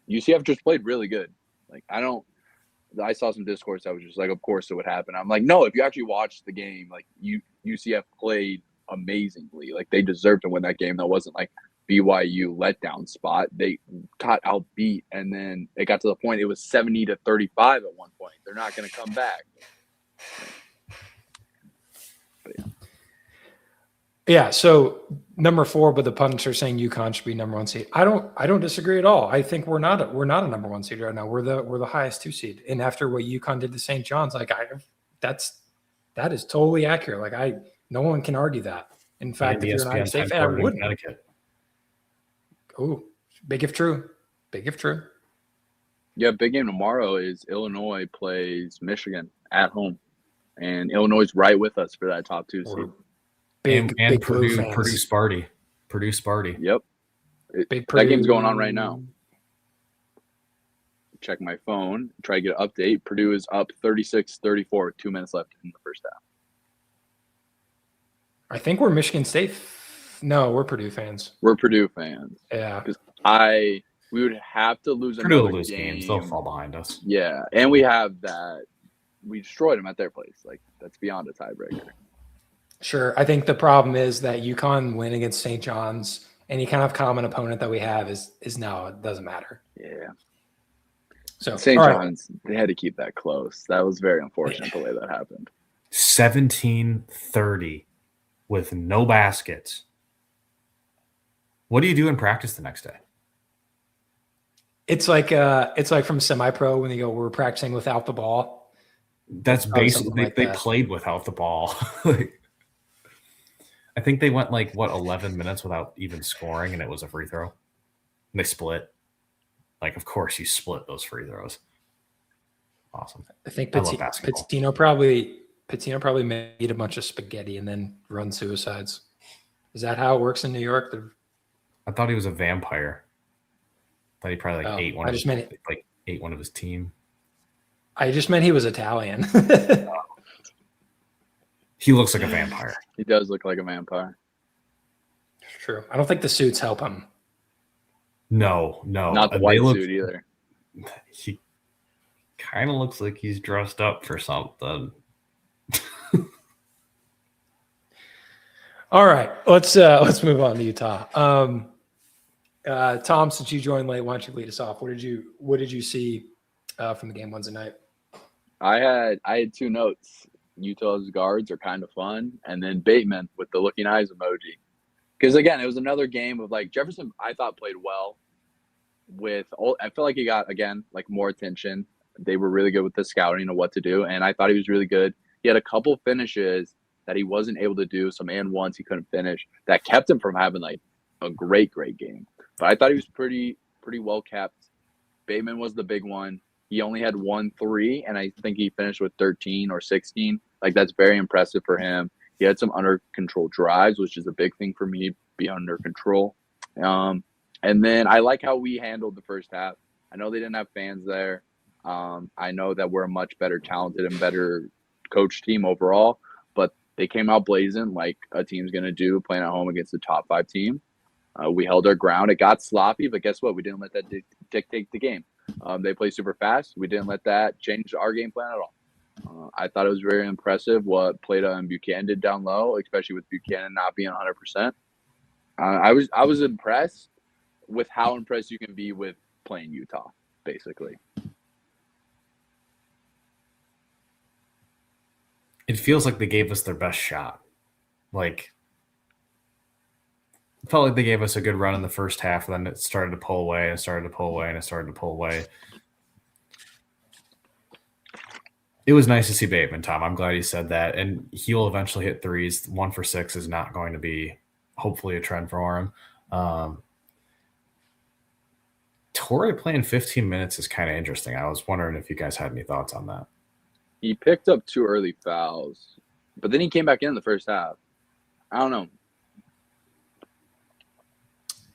UCF just played really good. Like, I saw some discourse that was just like, of course it would happen. I'm like, no, if you actually watch the game, like, UCF played amazingly. Like, they deserved to win that game. That wasn't like BYU letdown spot. They got outbeat, and then it got to the point it was 70-35 at one point. They're not going to come back. Yeah, so number 4, but the pundits are saying UConn should be number 1 seed. I don't disagree at all. I think we're not a number 1 seed right now. We're the highest 2 seed. And after what UConn did to St. John's, that is totally accurate. Like no one can argue that. In fact, if you're an Iowa State fan, I wouldn't. Oh, big if true. Big if true. Yeah, big game tomorrow is Illinois plays Michigan at home. And Illinois is right with us for that top 2 seed. Big Purdue Sparty. Purdue Sparty. Yep. That game's going on right now. Check my phone, try to get an update. Purdue is up 36-34 with 2 minutes left in the first half. I think we're Michigan State. No, we're Purdue fans. We're Purdue fans. Yeah. Because we would have to lose Purdue another lose game. games. They'll fall behind us. Yeah. And we have that. We destroyed them at their place. Like, that's beyond a tiebreaker. Sure. I think the problem is that UConn win against St. John's. Any kind of common opponent that we have is now it doesn't matter. Yeah. So St. John's, they had to keep that close. That was very unfortunate the way that happened. 17-30 with no baskets. What do you do in practice the next day? It's like from semi-pro when they go, we're practicing without the ball. That's basically they played without the ball. I think they went 11 minutes without even scoring, and it was a free throw. And they split. Of course you split those free throws. Awesome. I think Pitino probably made a bunch of spaghetti and then run suicides. Is that how it works in New York? I thought he was a vampire. I thought he probably ate one. Ate one of his team. I just meant he was Italian. He looks like a vampire. He does look like a vampire. True. I don't think the suits help him. No. Not the white suit either. He kind of looks like he's dressed up for something. All right, let's move on to Utah. Tom, since you joined late, why don't you lead us off? What did you see from the game Wednesday night? I had 2 notes. Utah's guards are kind of fun, and then Bateman with the looking eyes emoji. Because again, it was another game of Jefferson. I thought played well. I feel like he got more attention. They were really good with the scouting of what to do, and I thought he was really good. He had a couple finishes that he wasn't able to do. Some and ones he couldn't finish that kept him from having a great game. But I thought he was pretty well kept. Bateman was the big one. He only had 1 3, and I think he finished with 13 or 16. That's very impressive for him. He had some under control drives, which is a big thing for me, be under control. And then I like how we handled the first half. I know they didn't have fans there. I know that we're a much better talented and better coach team overall, but they came out blazing like a team's going to do playing at home against the top 5 team. We held our ground. It got sloppy, but guess what? We didn't let that dictate the game. They play super fast. We didn't let that change our game plan at all. I thought it was very impressive what Plata and Buchanan did down low, especially with Buchanan not being 100%. I was impressed with how impressed you can be with playing Utah, basically. It feels like they gave us their best shot. It felt like they gave us a good run in the first half, and then it started to pull away, and it started to pull away, and it started to pull away. It was nice to see Bateman, Tom. I'm glad he said that. And he'll eventually hit threes. 1 for 6 is not going to be, hopefully, a trend for him. Torrey playing 15 minutes is kind of interesting. I was wondering if you guys had any thoughts on that. He picked up 2 early fouls, but then he came back in the first half. I don't know.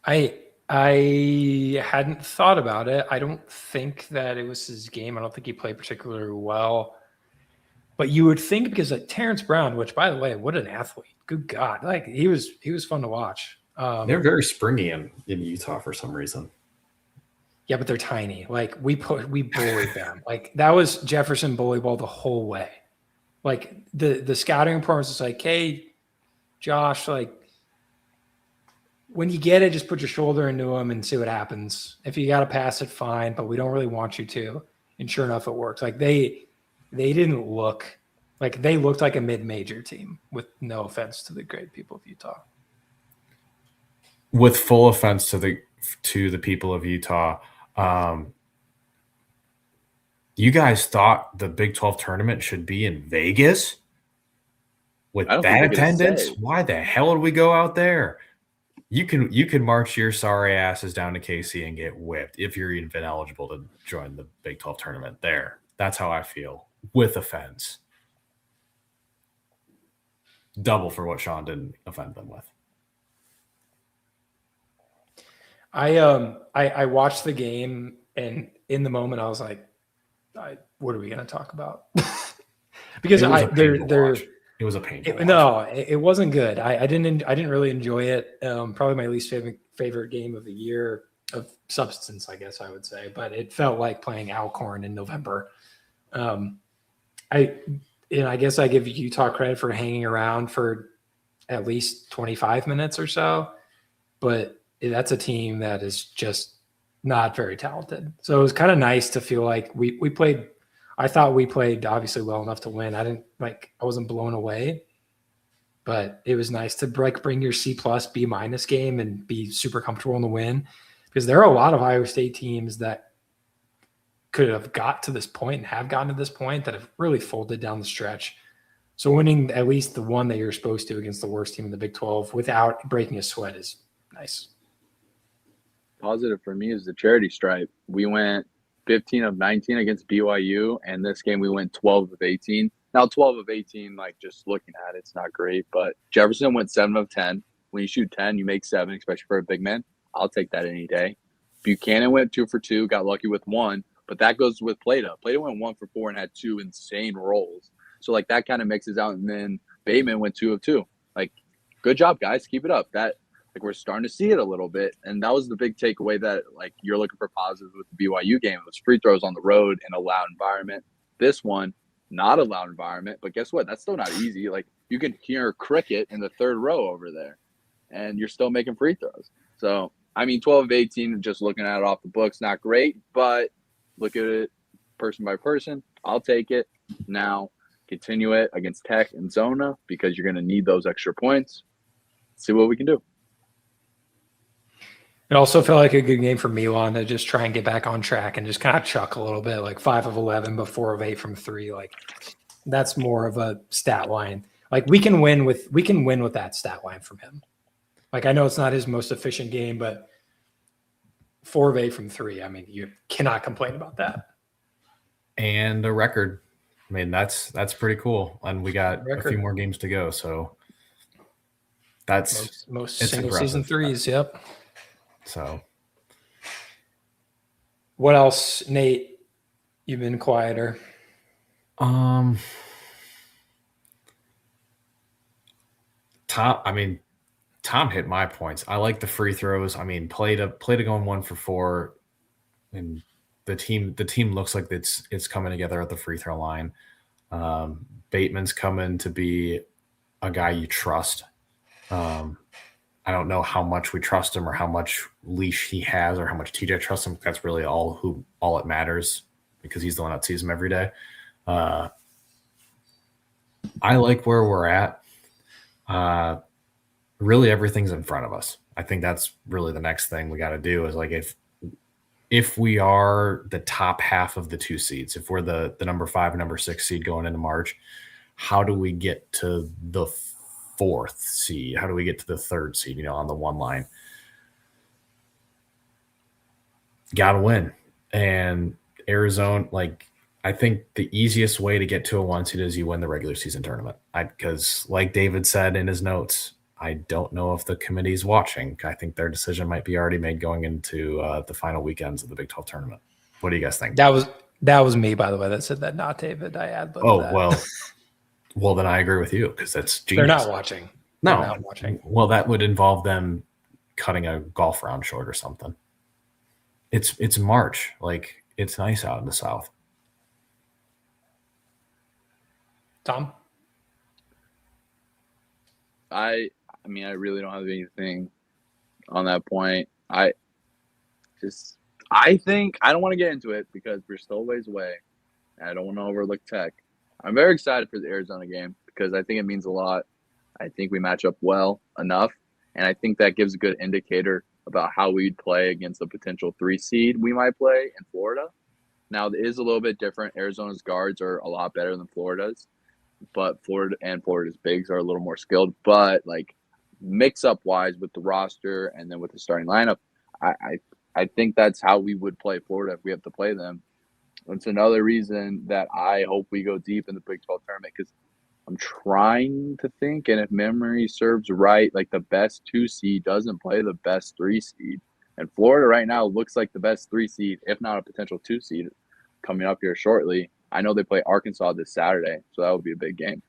I hadn't thought about it. I don't think that it was his game. I don't think he played particularly well. But you would think because Terrence Brown, which by the way, what an athlete! Good God, he was fun to watch. They're very springy in Utah for some reason. Yeah, but they're tiny. We bullied them. That was Jefferson bully ball the whole way. The scouting report was hey, Josh, when you get it, just put your shoulder into him and see what happens. If you got to pass it, fine, but we don't really want you to. And sure enough, it works. They didn't look Like they looked like a mid-major team, with no offense to the great people of Utah. With full offense to the people of Utah, you guys thought the Big 12 tournament should be in Vegas with I don't that think they get a attendance? say. Why the hell would we go out there? You can march your sorry asses down to KC and get whipped if you're even eligible to join the Big 12 tournament there. That's how I feel, with offense. Double for what Sean didn't offend them with. I watched the game, and in the moment I was like, what are we going to talk about? Because it was a painful watch. No, it wasn't good. I didn't really enjoy it. Probably my least favorite game of the year of substance, I guess I would say. But it felt like playing Alcorn in November. I guess I give Utah credit for hanging around for at least 25 minutes or so, but that's a team that is just not very talented. So it was kind of nice to feel like we played. I thought we played obviously well enough to win. I wasn't blown away, but it was nice to bring your C+, B- game and be super comfortable in the win, because there are a lot of Iowa State teams that could have got to this point and have gotten to this point that have really folded down the stretch. So winning at least the one that you're supposed to against the worst team in the Big 12 without breaking a sweat is nice. Positive for me is the charity stripe. We went 15 of 19 against BYU, and this game we went 12 of 18. Now 12 of 18, like just looking at it, it's not great, but Jefferson went 7 of 10. When you shoot 10, you make 7, especially for a big man. I'll take that any day. Buchanan went 2 for 2, got lucky with 1, but that goes with Plata. Plata went 1 for 4 and had 2 insane rolls. So like that kind of mixes out, and then Bateman went 2 of 2. Like, good job, guys. Keep it up. Like we're starting to see it a little bit, and that was the big takeaway that like you're looking for positives with the BYU game. It was free throws on the road in a loud environment. This one, not a loud environment, but guess what? That's still not easy. Like you can hear cricket in the third row over there, and you're still making free throws. So I mean, 12 of 18, just looking at it off the books, not great, but look at it person by person. I'll take it. Now continue it against Tech and Zona, because you're going to need those extra points. See what we can do. It also felt like a good game for Milan to just try and get back on track and just kind of chuck a little bit, like 5 of 11, but 4 of 8 from 3. Like that's more of a stat line. Like we can win with that stat line from him. Like I know it's not his most efficient game, but 4 of 8 from 3. I mean, you cannot complain about that. And a record. I mean, that's pretty cool. And we got a few more games to go, so that's most single season threes. Yep. So, what else, Nate? You've been quieter. Tom hit my points. I like the free throws. I mean, Plata going 1 for 4, and the team looks like it's coming together at the free throw line. Bateman's coming to be a guy you trust. I don't know how much we trust him or how much leash he has or how much TJ trusts him. That's really all it matters, because he's the one that sees him every day. I like where we're at. Really, everything's in front of us. I think that's really the next thing we got to do is like if we are the top half of the 2 seeds, if we're the number 5, number 6 seed going into March, how do we get to the 4th seed? How do we get to the 3rd seed, on the 1 line? Got to win. And Arizona, like, I think the easiest way to get to a 1 seed is you win the regular season tournament. Because like David said in his notes, I don't know if the committee's watching. I think their decision might be already made going into the final weekends of the Big 12 tournament. What do you guys think? That was me, by the way, that said that, not David. I ad-libbed that. Well, then I agree with you, because that's genius. They're not watching. No. They're not watching. Well, that would involve them cutting a golf round short or something. It's March. Like, it's nice out in the South. Tom? I mean, I really don't have anything on that point. I think I don't want to get into it because we're still a ways away. I don't want to overlook Tech. I'm very excited for the Arizona game because I think it means a lot. I think we match up well enough, and I think that gives a good indicator about how we'd play against a potential 3 seed we might play in Florida. Now, it is a little bit different. Arizona's guards are a lot better than Florida's, but Florida's bigs are a little more skilled. But like mix-up wise with the roster and then with the starting lineup, I think that's how we would play Florida if we have to play them. It's another reason that I hope we go deep in the Big 12 tournament because I'm trying to think, and if memory serves right, like the best 2 seed doesn't play the best 3 seed. And Florida right now looks like the best 3 seed, if not a potential 2 seed coming up here shortly. I know they play Arkansas this Saturday, so that would be a big game.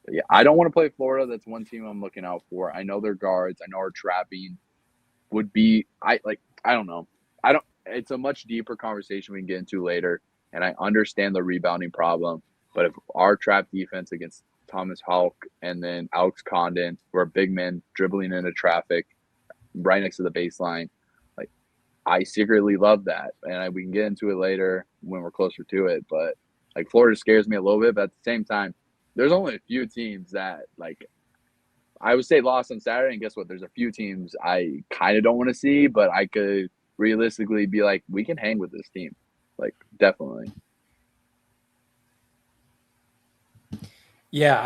But yeah, I don't want to play Florida. That's one team I'm looking out for. I know their guards. I know our trapping would be I don't know. It's a much deeper conversation we can get into later, and I understand the rebounding problem. But if our trap defense against Thomas Hawk and then Alex Condon, who are big men dribbling into traffic right next to the baseline, like I secretly love that. And we can get into it later when we're closer to it. But like Florida scares me a little bit, but at the same time, there's only a few teams that like I would say lost on Saturday, and guess what? There's a few teams I kind of don't want to see, but I could realistically be like, we can hang with this team. Like, definitely. Yeah,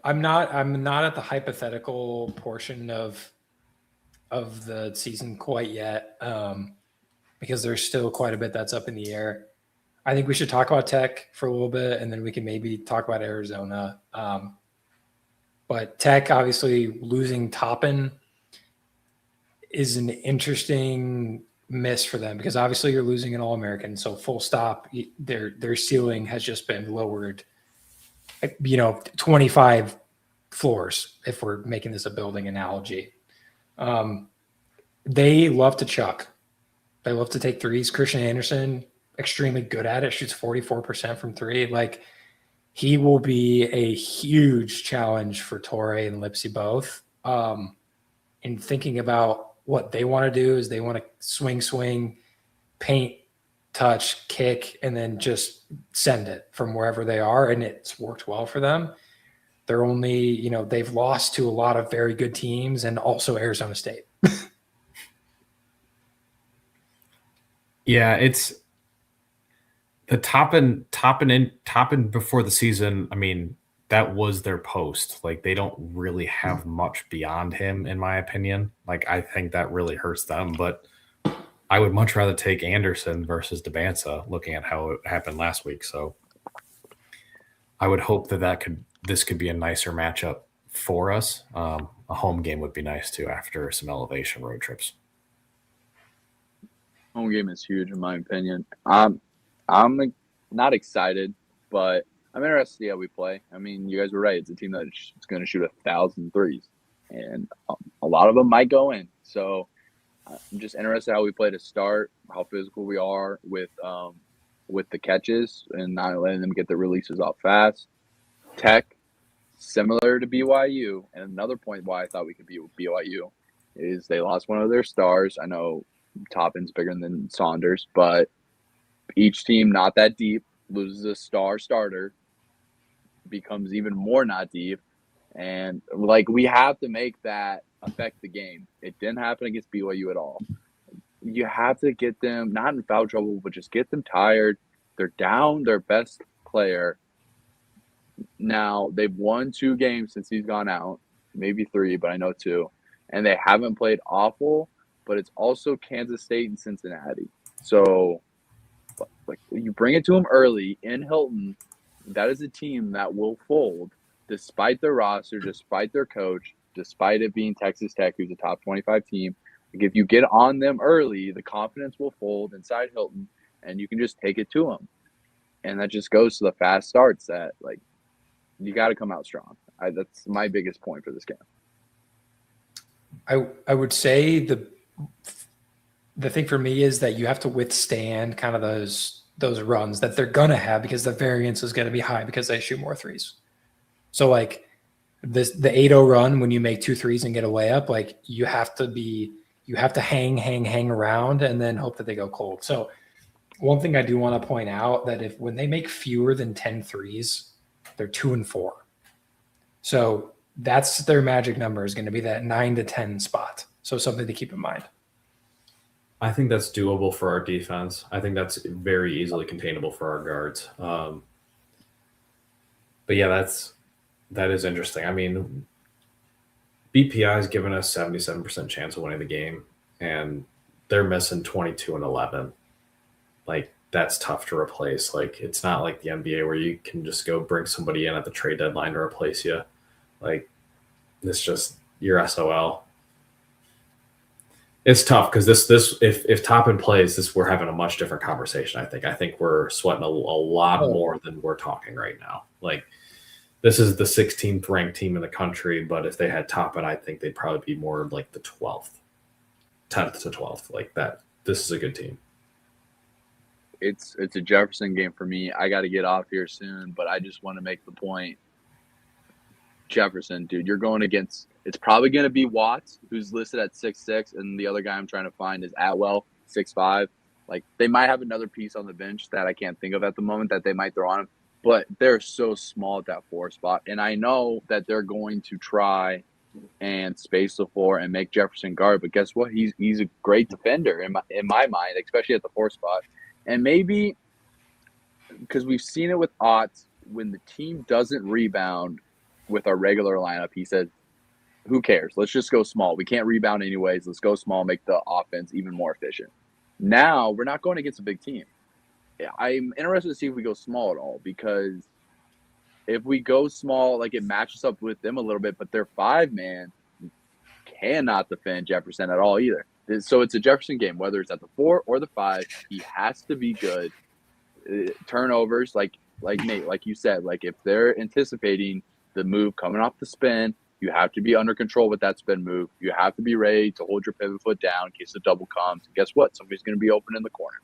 I'm not at the hypothetical portion of the season quite yet, because there's still quite a bit that's up in the air. I think we should talk about Tech for a little bit, and then we can maybe talk about Arizona. But Tech, obviously, losing Toppin is an interesting miss for them because obviously you're losing an All-American. So full stop, their ceiling has just been lowered, 25 floors if we're making this a building analogy. They love to chuck. They love to take threes. Christian Anderson, extremely good at it, shoots 44% from 3. Like, he will be a huge challenge for Torre and Lipsy both. In thinking about what they want to do is they want to swing, paint, touch, kick, and then just send it from wherever they are. And it's worked well for them. They're only, they've lost to a lot of very good teams and also Arizona State. Yeah, it's the Toppin before the season. I mean, that was their post. Like, they don't really have much beyond him, in my opinion. Like, I think that really hurts them. But I would much rather take Anderson versus Debanza, looking at how it happened last week. So I would hope this could be a nicer matchup for us. A home game would be nice too after some elevation road trips. Home game is huge in my opinion. I'm not excited, but I'm interested to see how we play. I mean, you guys were right. It's a team that's going to shoot 1,000 threes, and a lot of them might go in. So I'm just interested how we play to start, how physical we are with the catches and not letting them get the releases off fast. Tech, similar to BYU, and another point why I thought we could be BYU is they lost one of their stars. I know Toppin's bigger than Saunders, but each team not that deep loses a starter, becomes even more not deep, and like we have to make that affect the game. It didn't happen against BYU at all. You have to get them not in foul trouble, but just get them tired. They're down their best player. Now they've won 2 games since he's gone out, maybe 3, but I know 2, and they haven't played awful. But it's also Kansas State and Cincinnati. So, like, you bring it to them early in Hilton, that is a team that will fold despite their roster, despite their coach, despite it being Texas Tech, who's a top 25 team. Like, if you get on them early, the confidence will fold inside Hilton, and you can just take it to them. And that just goes to the fast starts that, like, you got to come out strong. That's my biggest point for this game. I would say the thing for me is that you have to withstand kind of those runs that they're going to have because the variance is going to be high because they shoot more threes. So like the 8-0 run, when you make 2 threes and get a layup, like you have to hang around and then hope that they go cold. So one thing I do want to point out that when they make fewer than 10 threes, They're 2-4. So that's their magic number, is going to be that 9 to 10 spot. So something to keep in mind. I think that's doable for our defense. I think that's very easily containable for our guards. But yeah, that is interesting. I mean, BPI has given us 77% chance of winning the game, and they're missing 22 and 11. Like, that's tough to replace. Like, it's not like the NBA where you can just go bring somebody in at the trade deadline to replace you. Like, it's just your SOL. It's tough because this if Toppin plays, we're having a much different conversation. I think we're sweating a lot more than we're talking right now. Like, this is the 16th ranked team in the country, but if they had Toppin, I think they'd probably be more like the 10th to 12th. Like that. This is a good team. It's a Jefferson game for me. I got to get off here soon, but I just want to make the point. Jefferson, dude, you're going against. It's probably going to be Watts, who's listed at 6'6", and the other guy I'm trying to find is Atwell, 6'5". Like, they might have another piece on the bench that I can't think of at the moment that they might throw on him, but they're so small at that 4 spot. And I know that they're going to try and space the floor and make Jefferson guard, but guess what? He's a great defender in my mind, especially at the 4 spot. And maybe because we've seen it with Otts, when the team doesn't rebound with our regular lineup, he said, who cares? Let's just go small. We can't rebound anyways. Let's go small, make the offense even more efficient. Now, we're not going against a big team. I'm interested to see if we go small at all, because if we go small, like, it matches up with them a little bit, but their 5-man cannot defend Jefferson at all either. So it's a Jefferson game, whether it's at the 4 or the 5. He has to be good. Turnovers, like Nate, like you said, like, if they're anticipating the move coming off the spin, you have to be under control with that spin move. You have to be ready to hold your pivot foot down in case the double comes. Guess what? Somebody's going to be open in the corner.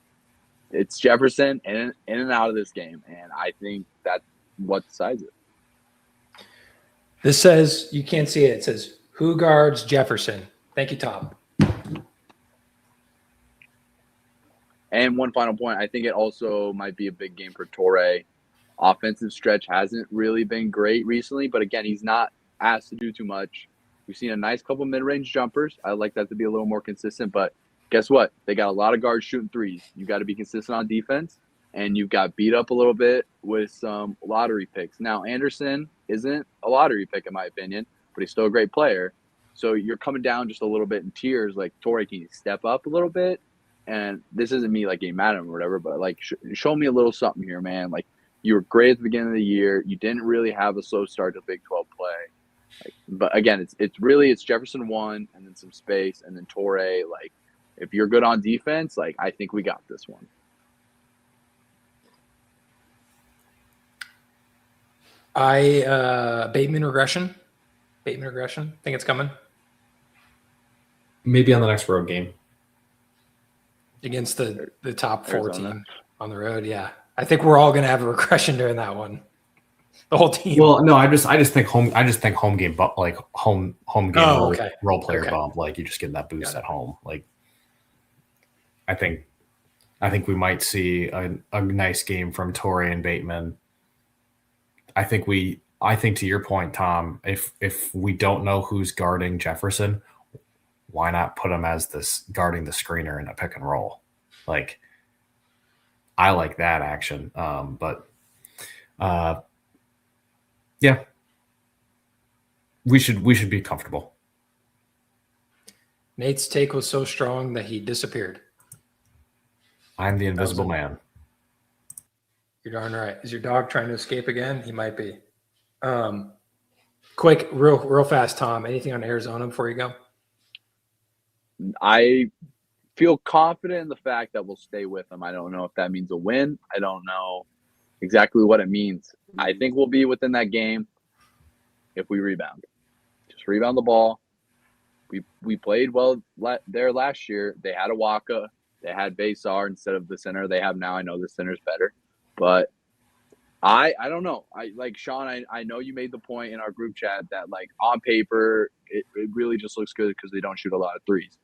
It's Jefferson in and out of this game, and I think that's what decides it. This says, you can't see it. It says, who guards Jefferson? Thank you, Tom. And one final point, I think it also might be a big game for Torrey. Offensive stretch hasn't really been great recently, but again, he's not asked to do too much. We've seen a nice couple mid-range jumpers. I'd like that to be a little more consistent, but guess what? They got a lot of guards shooting threes. You got to be consistent on defense, and you've got beat up a little bit with some lottery picks. Now, Anderson isn't a lottery pick in my opinion, but he's still a great player. So you're coming down just a little bit in tiers. Like, Torrey, can you step up a little bit? And this isn't me like getting mad at him or whatever, but like, show me a little something here, man. Like, you were great at the beginning of the year. You didn't really have a slow start to Big 12 play. Like, but again, it's Jefferson 1 and then some space and then Torrey. Like, if you're good on defense, like, I think we got this one. Bateman regression. Think it's coming Maybe on the next road game against the top 4 Arizona. team on the road. Yeah, I think we're all going to have a regression during that one. The whole team. Well, no, I just think home game, but like home game role player bump. Like, you're just getting that boost at home. Like, I think we might see a nice game from Torrey and Bateman. I think to your point, Tom, if we don't know who's guarding Jefferson, why not put him as this guarding the screener in a pick and roll? Like, I like that action. Yeah, we should be comfortable. Nate's take was so strong that he disappeared. I'm the invisible man. You're darn right. Is your dog trying to escape again? He might be. Quick, real fast, Tom. Anything on Arizona before you go? I feel confident in the fact that we'll stay with them. I don't know if that means a win. I don't know exactly what it means. I think we'll be within that game if we rebound. Just rebound the ball. We played well there last year. They had Awaka. They had Baysar instead of the center they have now. I know the center's better. But I don't know. I like Sean, I know you made the point in our group chat that, like, on paper, it really just looks good because they don't shoot a lot of threes.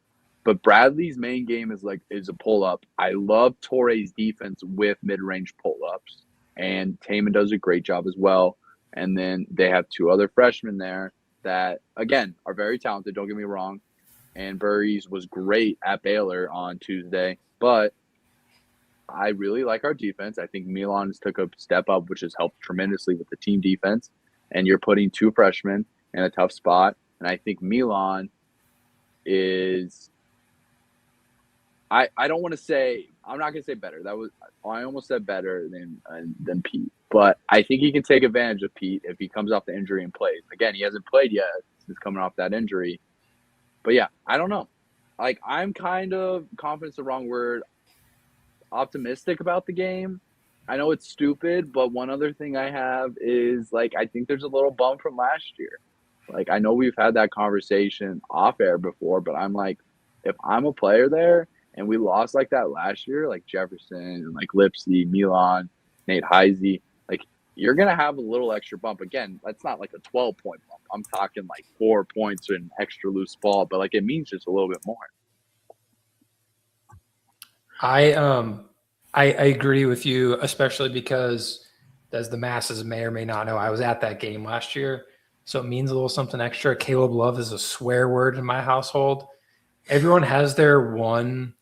But Bradley's main game is a pull-up. I love Torrey's defense with mid-range pull-ups. And Taman does a great job as well. And then they have 2 other freshmen there that, again, are very talented. Don't get me wrong. And Burries was great at Baylor on Tuesday. But I really like our defense. I think Milan's took a step up, which has helped tremendously with the team defense. And you're putting 2 freshmen in a tough spot. And I think Milan is – I don't want to say – I'm not going to say better. I almost said better than Pete. But I think he can take advantage of Pete if he comes off the injury and plays. Again, he hasn't played yet. He's coming off that injury. But, yeah, I don't know. Like, I'm kind of – confident's the wrong word – optimistic about the game. I know it's stupid, but one other thing I have is, like, I think there's a little bump from last year. Like, I know we've had that conversation off air before, but I'm like, if I'm a player there and we lost like that last year, like Jefferson and like Lipsy, Milan, Nate Heisey, like, you're going to have a little extra bump. Again, that's not like a 12-point bump. I'm talking like 4 points and extra loose ball, but like it means just a little bit more. I agree with you, especially because, as the masses may or may not know, I was at that game last year, so it means a little something extra. Caleb Love is a swear word in my household. Everyone has their one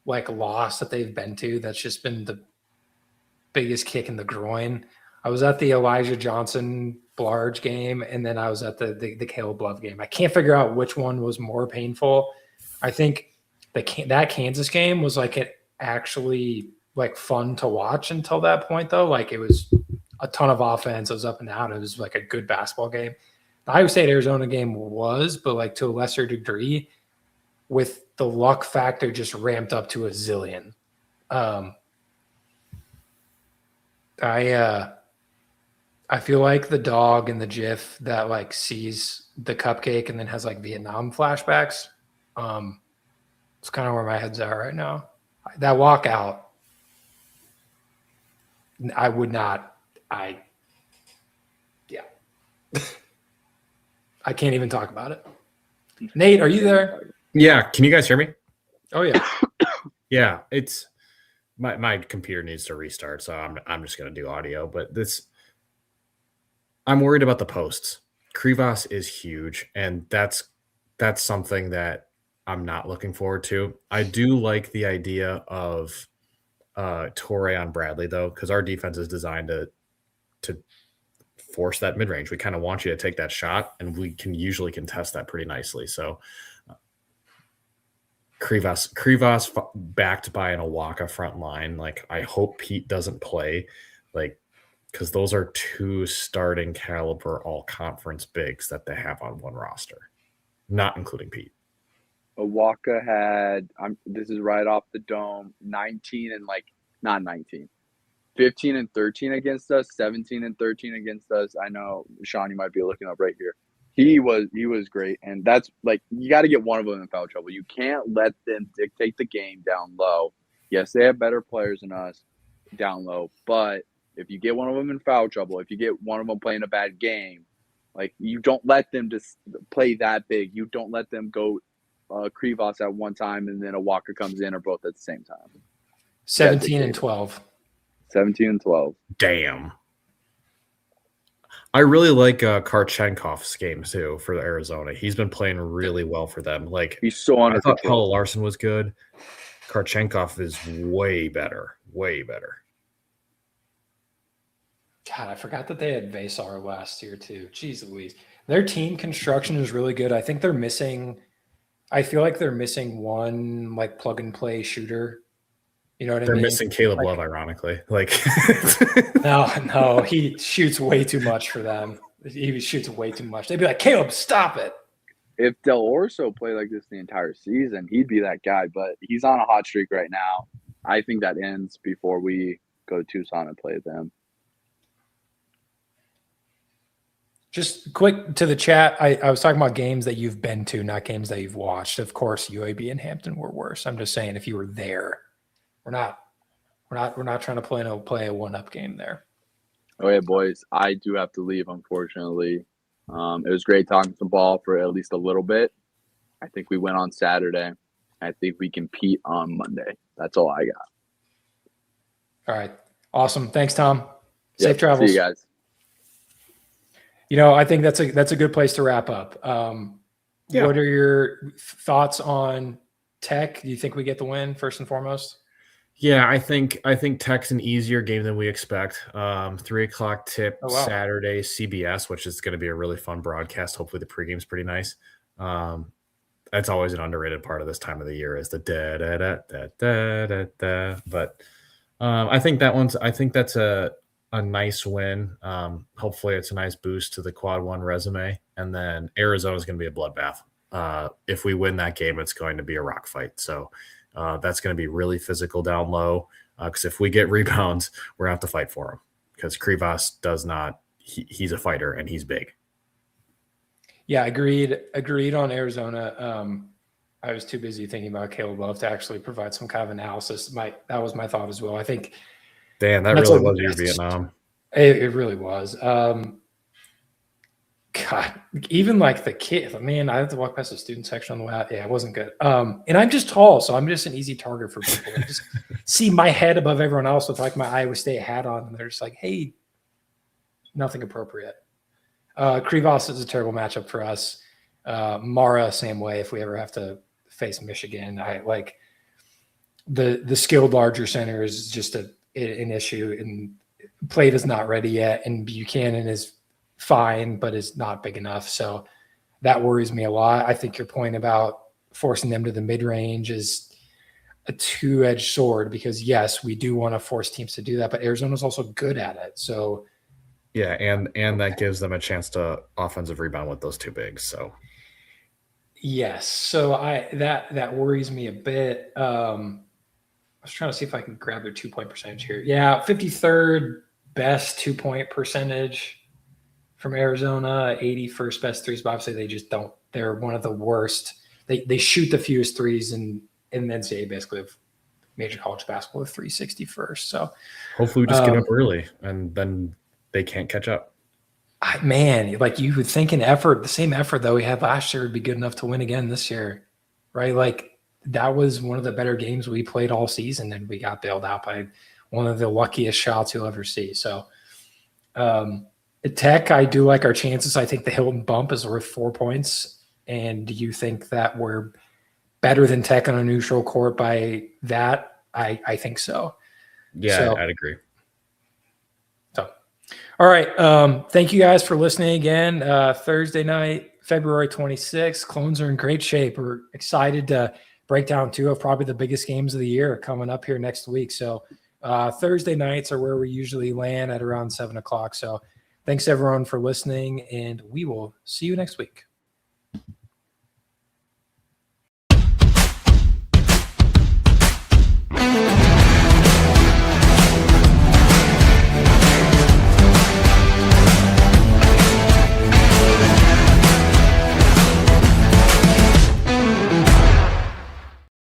like loss that they've been to that's just been the biggest kick in the groin. I was at the Elijah Johnson Blarge game, and then I was at the Caleb Love game. I can't figure out which one was more painful. I think that Kansas game was like actually like fun to watch until that point, though. Like, it was a ton of offense. It was up and down. It was like a good basketball game. The Iowa State Arizona game was, but like to a lesser degree, with the luck factor just ramped up to a zillion. I feel like the dog in the GIF that like sees the cupcake and then has like Vietnam flashbacks. It's kind of where my head's at right now. That walkout, I would not. I can't even talk about it. Nate, are you there? Yeah. Can you guys hear me? Oh yeah. Yeah. It's my computer needs to restart, so I'm just gonna do audio. But I'm worried about the posts. Krivas is huge, and that's something that I'm not looking forward to. I do like the idea of Torrey on Bradley, though, because our defense is designed to force that mid-range. We kind of want you to take that shot, and we can usually contest that pretty nicely. So Krivas backed by an Awaka front line. Like, I hope Pete doesn't play, like, because those are 2 starting caliber all-conference bigs that they have on one roster, not including Pete. Awaka had, this is right off the dome, 19 and like, not 19, 15 and 13 against us, 17 and 13 against us. I know, Sean, you might be looking up right here. He was great. And that's like, you got to get one of them in foul trouble. You can't let them dictate the game down low. Yes, they have better players than us down low, but if you get one of them in foul trouble, if you get one of them playing a bad game, like, you don't let them just play that big. You don't let them go Krivas at one time and then a Walker comes in, or both at the same time. 17 and 12. 17 and 12. Damn. I really like Karchenkov's game too for Arizona. He's been playing really well for them. Like, he's so under I thought control. Pelle Larson was good. Karchenkov is way better. Way better. God, I forgot that they had Vasar last year too. Jeez Louise. Their team construction is really good. I think I feel like they're missing one like plug and play shooter. You know what I mean? They're missing Caleb Love, ironically. Like, no, he shoots way too much for them. He shoots way too much. They'd be like, Caleb, stop it. If Del Orso played like this the entire season, he'd be that guy. But he's on a hot streak right now. I think that ends before we go to Tucson and play them. Just quick to the chat. I was talking about games that you've been to, not games that you've watched. Of course, UAB and Hampton were worse. I'm just saying, if you were there, we're not trying to play a 1-up game there. Okay, boys, I do have to leave, unfortunately. It was great talking some ball for at least a little bit. I think we went on Saturday. I think we compete on Monday. That's all I got. All right. Awesome. Thanks, Tom. Safe travels. See you guys. I think that's a good place to wrap up. What are your thoughts on Tech? Do you think we get the win first and foremost? Yeah, I think Tech's an easier game than we expect. 3:00 tip Saturday, CBS, which is going to be a really fun broadcast. Hopefully, the pregame's pretty nice. That's always an underrated part of this time of the year is the da da da da da da da. But I think that's a nice win. Hopefully, it's a nice boost to the Quad 1 resume. And then Arizona is going to be a bloodbath. If we win that game, it's going to be a rock fight. So that's going to be really physical down low. Because if we get rebounds, we're going to have to fight for them. Because Krivas does not. He's a fighter and he's big. Yeah, agreed on Arizona. I was too busy thinking about Caleb Love to actually provide some kind of analysis. That was my thought as well. I think. Dan, that really was your Vietnam. It really was. God, even like the kid, man, I had to walk past the student section on the way out. Yeah, it wasn't good. And I'm just tall, so I'm just an easy target for people. I just see my head above everyone else with like my Iowa State hat on, and they're just like, hey, nothing appropriate. Krivas is a terrible matchup for us. Mara, same way. If we ever have to face Michigan, I like the skilled larger center is just an issue, and Plate is not ready yet, and Buchanan is fine, but is not big enough. So that worries me a lot. I think your point about forcing them to the mid-range is a two-edged sword because, yes, we do want to force teams to do that, but Arizona's also good at it. So yeah, and that gives them a chance to offensive rebound with those two bigs. So yes, so that worries me a bit. I was trying to see if I can grab their 2-point percentage here. Yeah, 53rd best 2-point percentage from Arizona, 81st best threes, but obviously they just don't. They're one of the worst. They shoot the fewest threes in the NCAA, basically, of major college basketball with 361st. So hopefully we just get up early and then they can't catch up. Man, like you would think the same effort that we had last year would be good enough to win again this year, right? Like that was one of the better games we played all season, and we got bailed out by one of the luckiest shots you'll ever see. So at Tech, I do like our chances. I think the Hilton bump is worth 4 points. And do you think that we're better than Tech on a neutral court by that? I think so. Yeah, I'd agree. So, all right. Thank you guys for listening again. Thursday night, February 26th. Clones are in great shape. We're excited to break down two of probably the biggest games of the year coming up here next week. So Thursday nights are where we usually land at around 7 o'clock. So thanks everyone for listening, and we will see you next week.